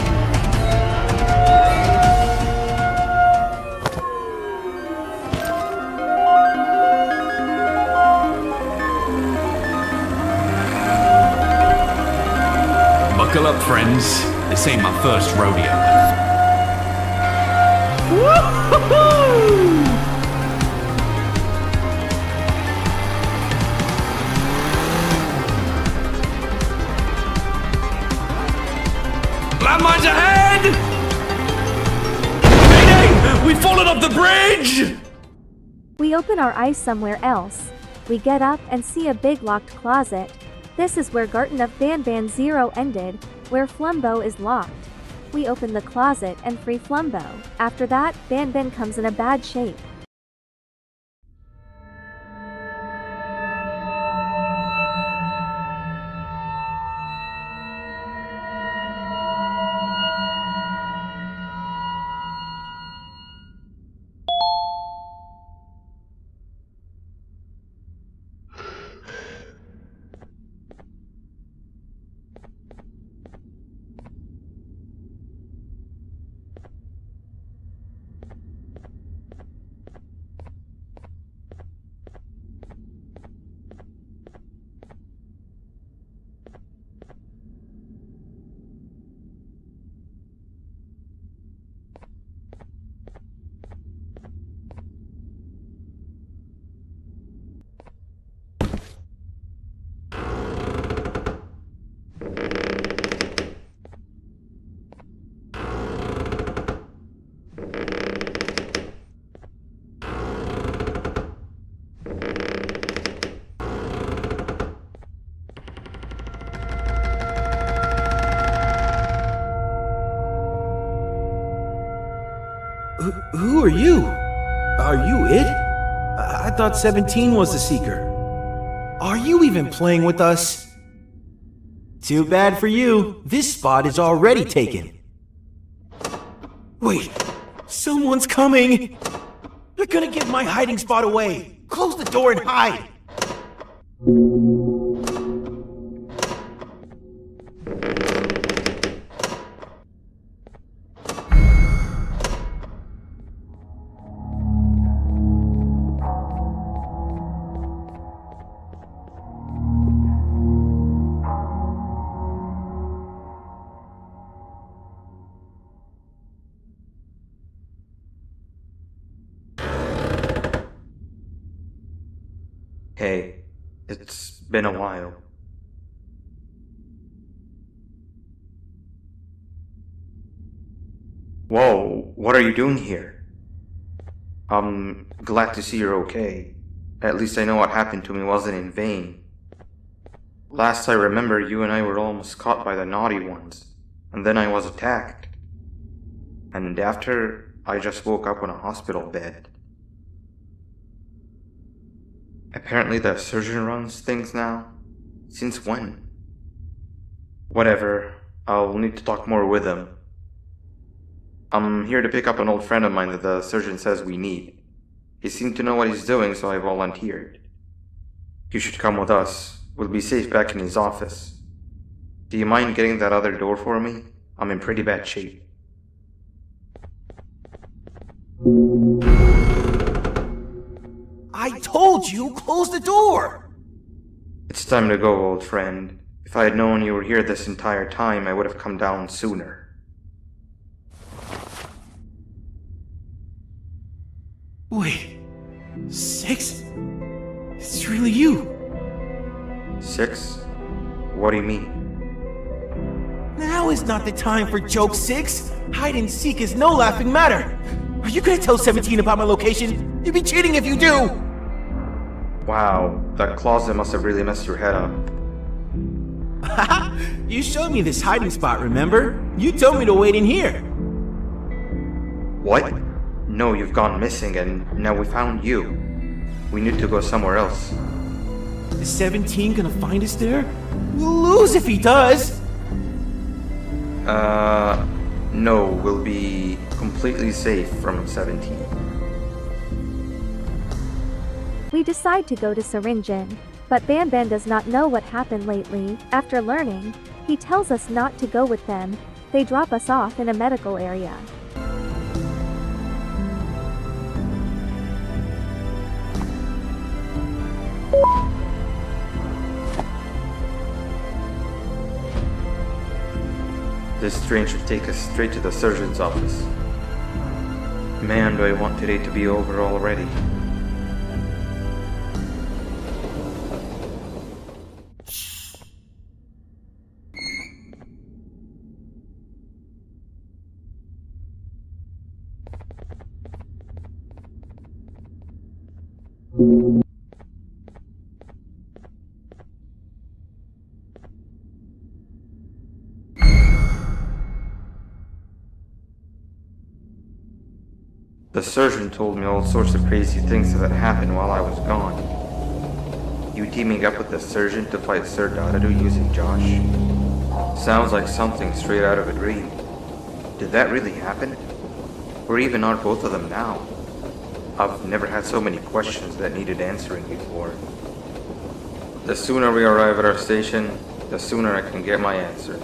Buckle up, friends. This ain't my first rodeo. Woo-hoo-hoo! Landmines ahead! Mayday! We've fallen off the bridge! We open our eyes somewhere else. We get up and see a big locked closet. This is where Garten of Banban 0 ended, where Flumbo is locked. We open the closet and free Flumbo. After that, Banban comes in a bad shape. Who are you? Are you it? I thought 17 was the Seeker. Are you even playing with us? Too bad for you. This spot is already taken. Wait, someone's coming! They're gonna give my hiding spot away! Close the door and hide! Hey, it's been a while. Whoa, what are you doing here? I'm glad to see you're okay. At least I know what happened to me wasn't in vain. Last I remember, you and I were almost caught by the naughty ones, and then I was attacked. And after, I just woke up on a hospital bed. Apparently the surgeon runs things now? Since when? Whatever, I'll need to talk more with him. I'm here to pick up an old friend of mine that the surgeon says we need. He seemed to know what he's doing, so I volunteered. You should come with us. We'll be safe back in his office. Do you mind getting that other door for me? I'm in pretty bad shape. I told you, close the door! It's time to go, old friend. If I had known you were here this entire time, I would have come down sooner. Wait, 6? It's really you! 6? What do you mean? Now Now is not the time for joke 6. Hide and seek is no laughing matter. Are you gonna tell 17 about my location? You'd be cheating if you do! Wow, that closet must have really messed your head up. You showed me this hiding spot, remember? You told me to wait in here. What? No, you've gone missing and now we found you. We need to go somewhere else. Is 17 gonna find us there? We'll lose if he does! No, we'll be completely safe from 17. We decide to go to Syringin, but Banban does not know what happened lately. After learning, he tells us not to go with them. They drop us off in a medical area. This train should take us straight to the surgeon's office. Man, do I want today to be over already. The surgeon told me all sorts of crazy things that happened while I was gone. You teaming up with the surgeon to fight Sir Dadadu using Josh? Sounds like something straight out of a dream. Did that really happen? Where even are both of them now? I've never had so many questions that needed answering before. The sooner we arrive at our station, the sooner I can get my answers.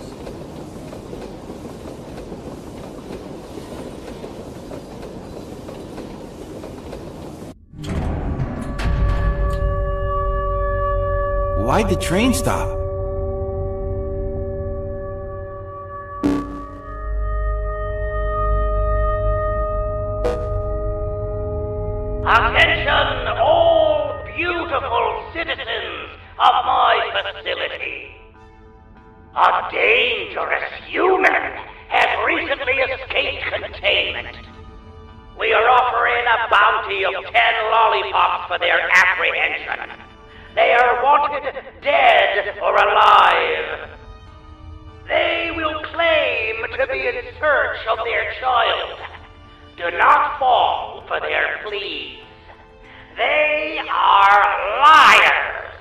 Why'd the train stop? Attention, all beautiful citizens of my facility. A dangerous human has recently escaped containment. We are offering a bounty of 10 lollipops for their apprehension. They are wanted dead or alive. They will claim to be in search of their child. Do not fall for their pleas. They are liars.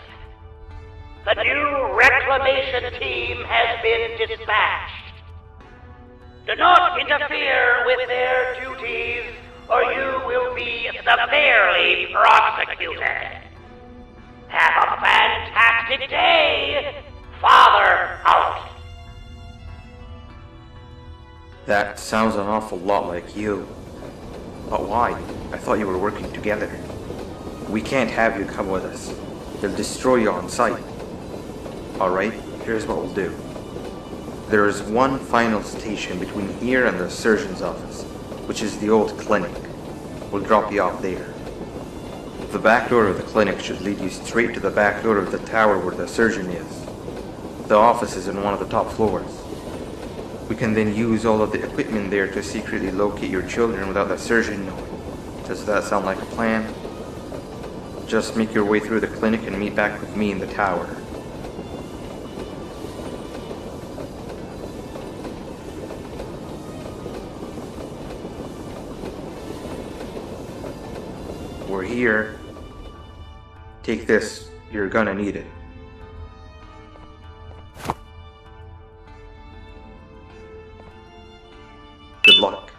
The new reclamation team has been dispatched. Do not interfere with their duties, or you will be severely prosecuted. Have a fantastic day, Father out. That sounds an awful lot like you. But why? I thought you were working together. We can't have you come with us. They'll destroy you on sight. Alright, here's what we'll do. There is one final station between here and the surgeon's office, which is the old clinic. We'll drop you off there. The back door of the clinic should lead you straight to the back door of the tower where the surgeon is. The office is in one of the top floors. We can then use all of the equipment there to secretly locate your children without the surgeon knowing. Does that sound like a plan? Just make your way through the clinic and meet back with me in the tower. We're here. Take this. You're gonna need it. Good luck.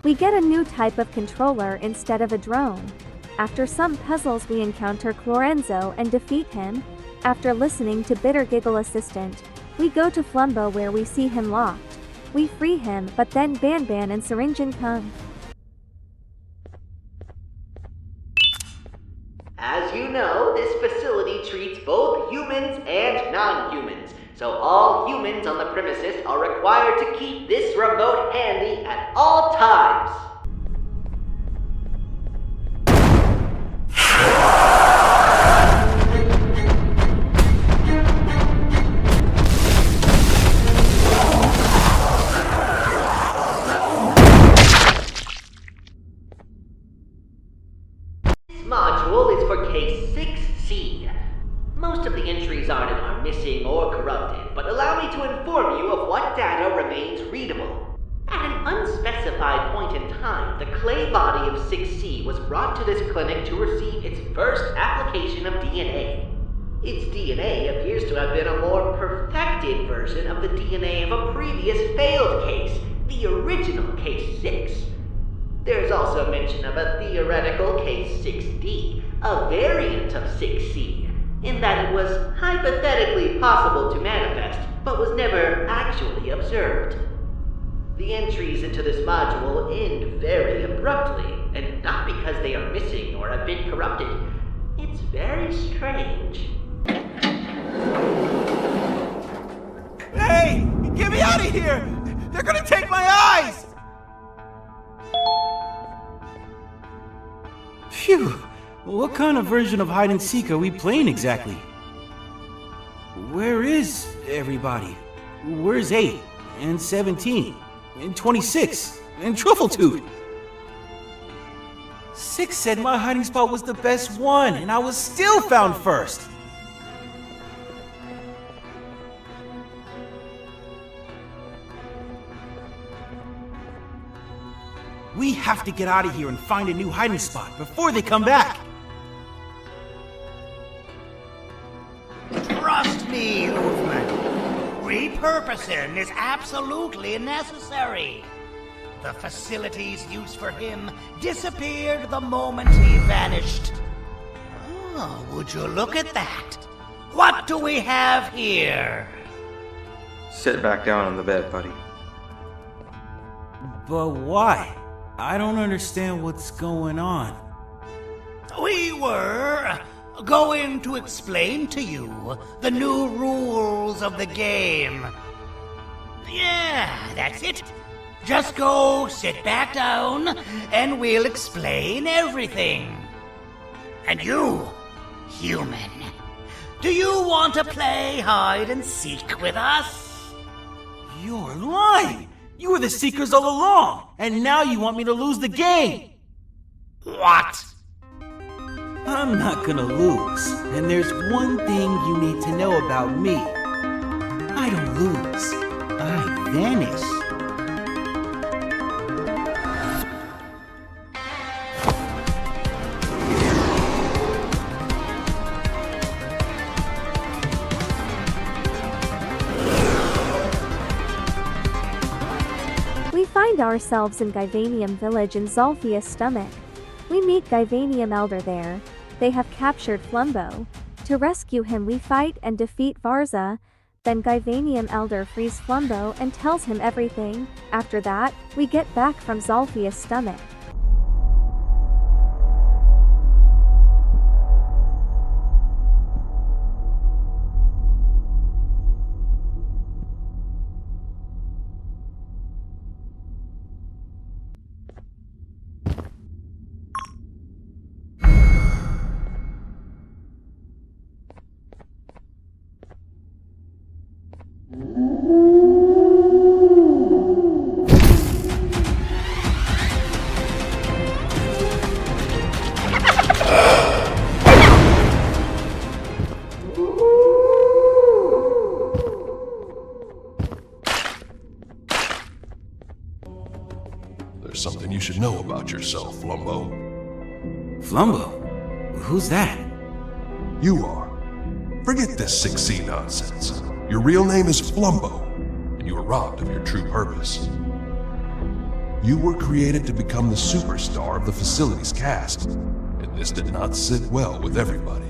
We get a new type of controller instead of a drone. After some puzzles we encounter Clorenzo and defeat him. After listening to Bitter Giggle Assistant, we go to Flumbo where we see him locked. We free him, but then Banban and Syringin come. As you know, this facility treats both humans and non-humans, so all humans on the premises are required to keep this remote handy at all times. module is for case 6C. Most of the entries on it are missing or corrupted, but allow me to inform you of what data remains readable. At an unspecified point in time, the clay body of 6C was brought to this clinic to receive its first application of DNA. Its DNA appears to have been a more perfected version of the DNA of a previous failed case, the original Case 6. There's also mention of a theoretical Case 6D, a variant of 6C, in that it was hypothetically possible to manifest, but was never actually observed. The entries into this module end very abruptly, and not because they are missing or have been corrupted. It's very strange. Hey! Get me out of here! They're gonna take my eyes! Phew! What kind of version of hide and seek are we playing exactly? Where is everybody? Where's 8 and 17 and 26 and Truffletooth? 6 said my hiding spot was the best one, and I was still found first. We have to get out of here and find a new hiding spot before they come back. Trust me, Uthman. Repurposing is absolutely necessary. The facility's use for him disappeared the moment he vanished. Oh, would you look at that? What do we have here? Sit back down on the bed, buddy. But why? I don't understand what's going on. We were going to explain to you the new rules of the game. Yeah, that's it. Just go sit back down and we'll explain everything. And you, human, do you want to play hide and seek with us? You're lying! You were the Seekers all along, and now you want me to lose the game! What? I'm not gonna lose, and there's one thing you need to know about me. I don't lose. I vanish. We find ourselves in Givanium village in Zolfia's stomach. We meet Givanium Elder there. They have captured Flumbo. To rescue him we fight and defeat Varza. Then Givanium Elder frees Flumbo and tells him everything. After that, we get back from Zolfia's stomach. There's something you should know about yourself, Flumbo. Flumbo? Who's that? You are. Forget this 6C nonsense. Your real name is Flumbo, and you were robbed of your true purpose. You were created to become the superstar of the facility's cast, and this did not sit well with everybody.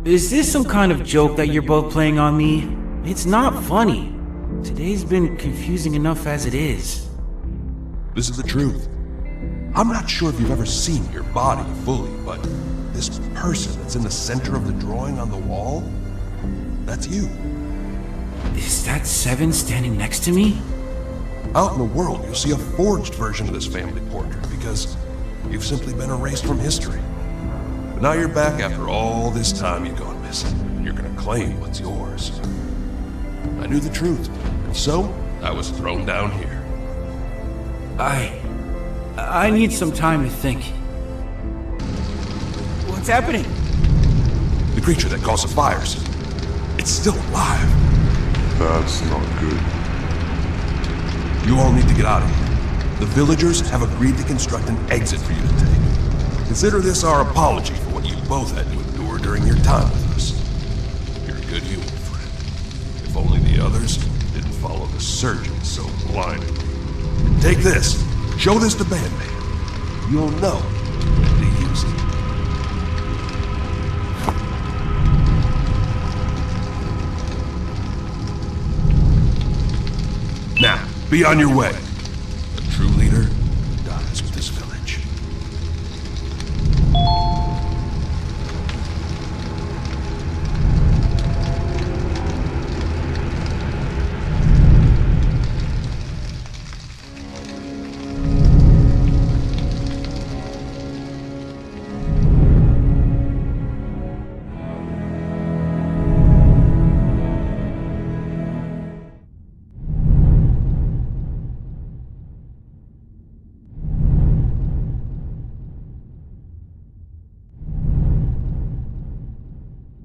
Is this some kind of joke that you're both playing on me? It's not funny. Today's been confusing enough as it is. This is the truth. I'm not sure if you've ever seen your body fully, but this person that's in the center of the drawing on the wall, that's you. Is that 7 standing next to me? Out in the world, you'll see a forged version of this family portrait because you've simply been erased from history. But now you're back after all this time you've gone missing, and you're gonna claim what's yours. I knew the truth, and so I was thrown down here. I need some time to think. What's happening? The creature that caused the fires. It's still alive. That's not good. You all need to get out of here. The villagers have agreed to construct an exit for you to take. Consider this our apology for what you both had to endure during your time with us. You're a good human, friend. If only the others didn't follow the surgeon so blindly. Take this. Show this to Banban. You'll know when to use it. Now, be on your way. A true leader dies with his village.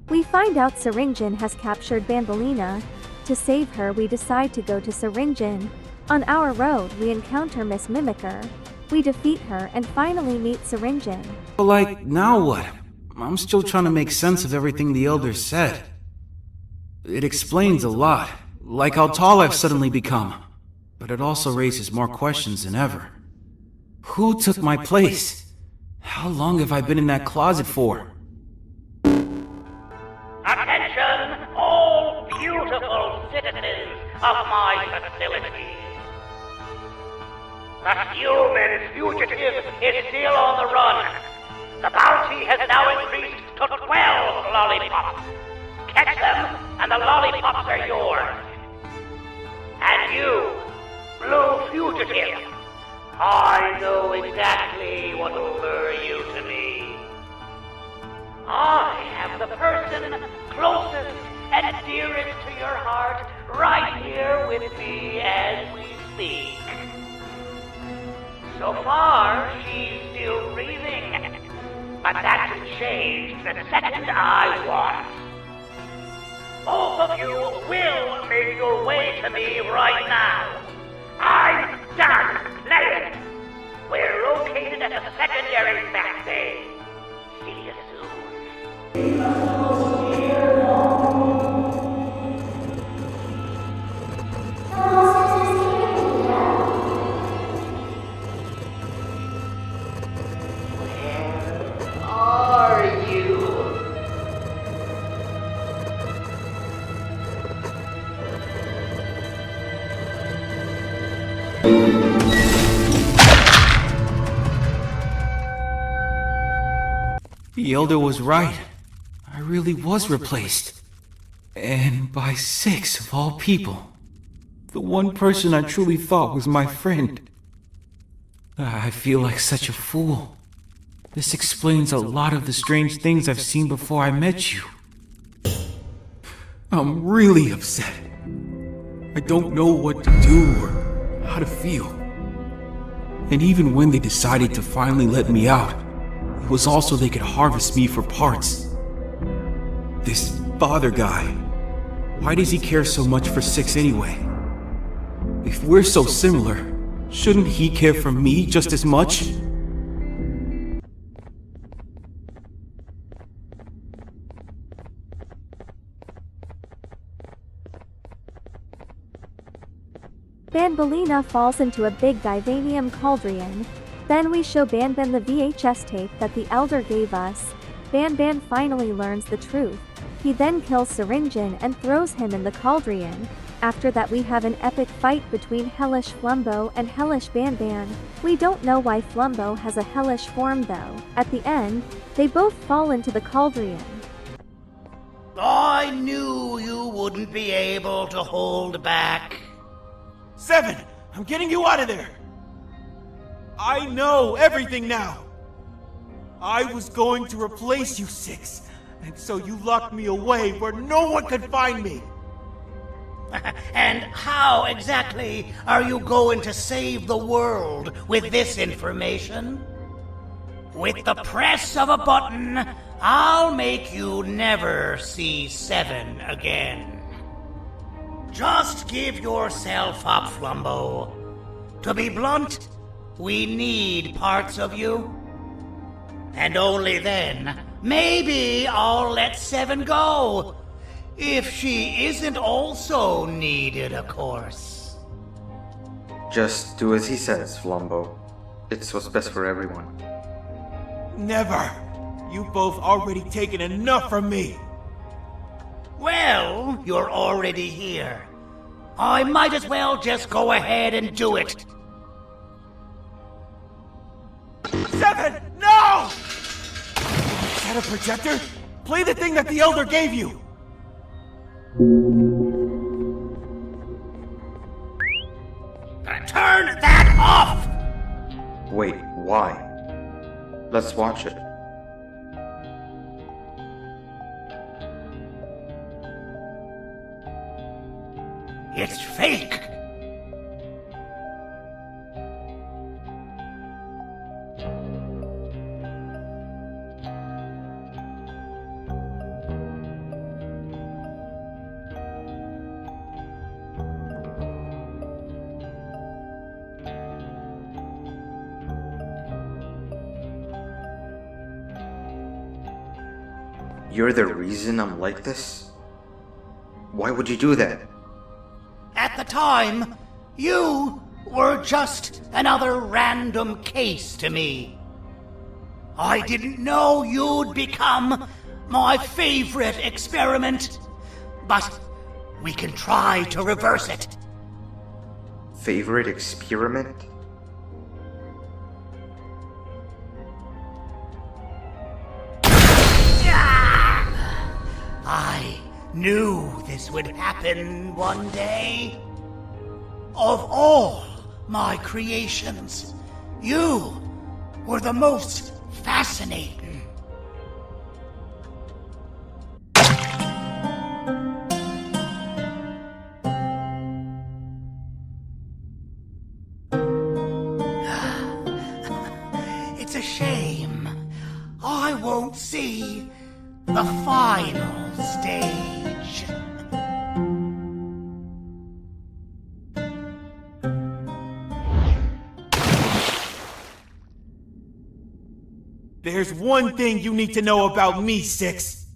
We find out Syringin has captured Banbalina. To save her, we decide to go to Syringin. On our road, we encounter Miss Mimicker. We defeat her and finally meet Syringin. But like, now what? I'm still trying to make sense of everything the elders said. It explains a lot, like how tall I've suddenly become. But it also raises more questions than ever. Who took my place? How long have I been in that closet for? Attention, all beautiful citizens of my facility. The human fugitive is still on the run. The bounty has now increased to 12 lollipops. Catch them, and the lollipops are yours. And you, blue fugitive, I know exactly what will lure you to me. I have the person closest and dearest to your heart right here with me as we speak. So far, she's still breathing, but that can change the second I want. Both of you will make your way to me right now. I'm done playing. We're located at the secondary back bay. See you soon. Are you? The elder was right. I really was replaced. And by 6 of all people. The one person I truly thought was my friend. I feel like such a fool. This explains a lot of the strange things I've seen before I met you. I'm really upset. I don't know what to do or how to feel. And even when they decided to finally let me out, it was also they could harvest me for parts. This father guy, why does he care so much for 6 anyway? If we're so similar, shouldn't he care for me just as much? Banbalina falls into a big divanium cauldron. Then we show Banban the VHS tape that the elder gave us. Banban finally learns the truth. He then kills Syringin and throws him in the cauldron. After that we have an epic fight between Hellish Flumbo and Hellish Banban. We don't know why Flumbo has a hellish form though. At the end, they both fall into the cauldron. I knew you wouldn't be able to hold back. 7! I'm getting you out of there! I know everything now! I was going to replace you, 6, and so you locked me away where no one could find me! And how exactly are you going to save the world with this information? With the press of a button, I'll make you never see 7 again. Just give yourself up, Flumbo. To be blunt, we need parts of you. And only then, maybe I'll let 7 go. If she isn't also needed, of course. Just do as he says, Flumbo. It's what's best for everyone. Never! You've both already taken enough from me! Well, you're already here. I might as well just go ahead and do it. 7! No! Is that a projector? Play the thing that the Elder gave you! Turn that off! Wait, why? Let's watch it. It's fake! You're the reason I'm like this? Why would you do that? At the time, you were just another random case to me. I didn't know you'd become my favorite experiment, but we can try to reverse it. Favorite experiment? I knew this would happen one day. Of all my creations, you were the most fascinating. It's a shame I won't see the final stage. There's one thing you need to know about me, 6.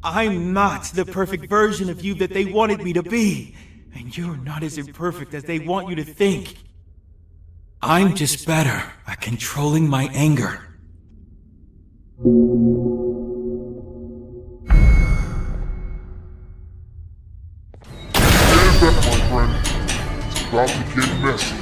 I'm not the perfect version of you that they wanted me to be, and you're not as imperfect as they want you to think. I'm just better at controlling my anger. Stand back, my friend. It's about to get messy.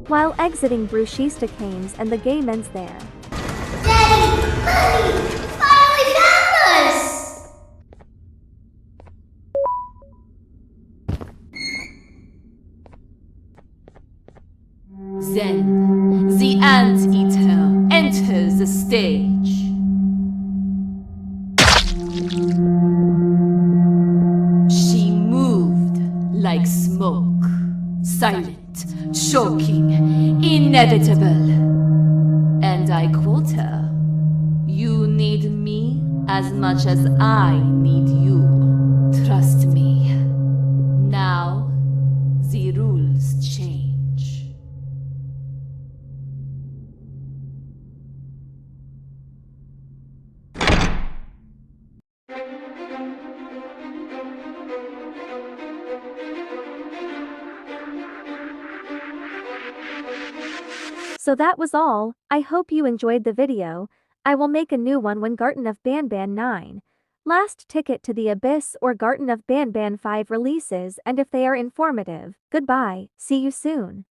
While exiting Bruschista Canes and the game ends there. Daddy! Mommy! Finally found us! Then, the Anteater enters the stage. She moved like smoke, silent, choking, inevitable. And I quote her, "You need me as much as I need you. Trust me." Now, the rules change. So that was all. I hope you enjoyed the video. I will make a new one when Garten of Banban 9. Last Ticket to the Abyss or Garten of Banban 5 releases, and if they are informative. Goodbye, see you soon.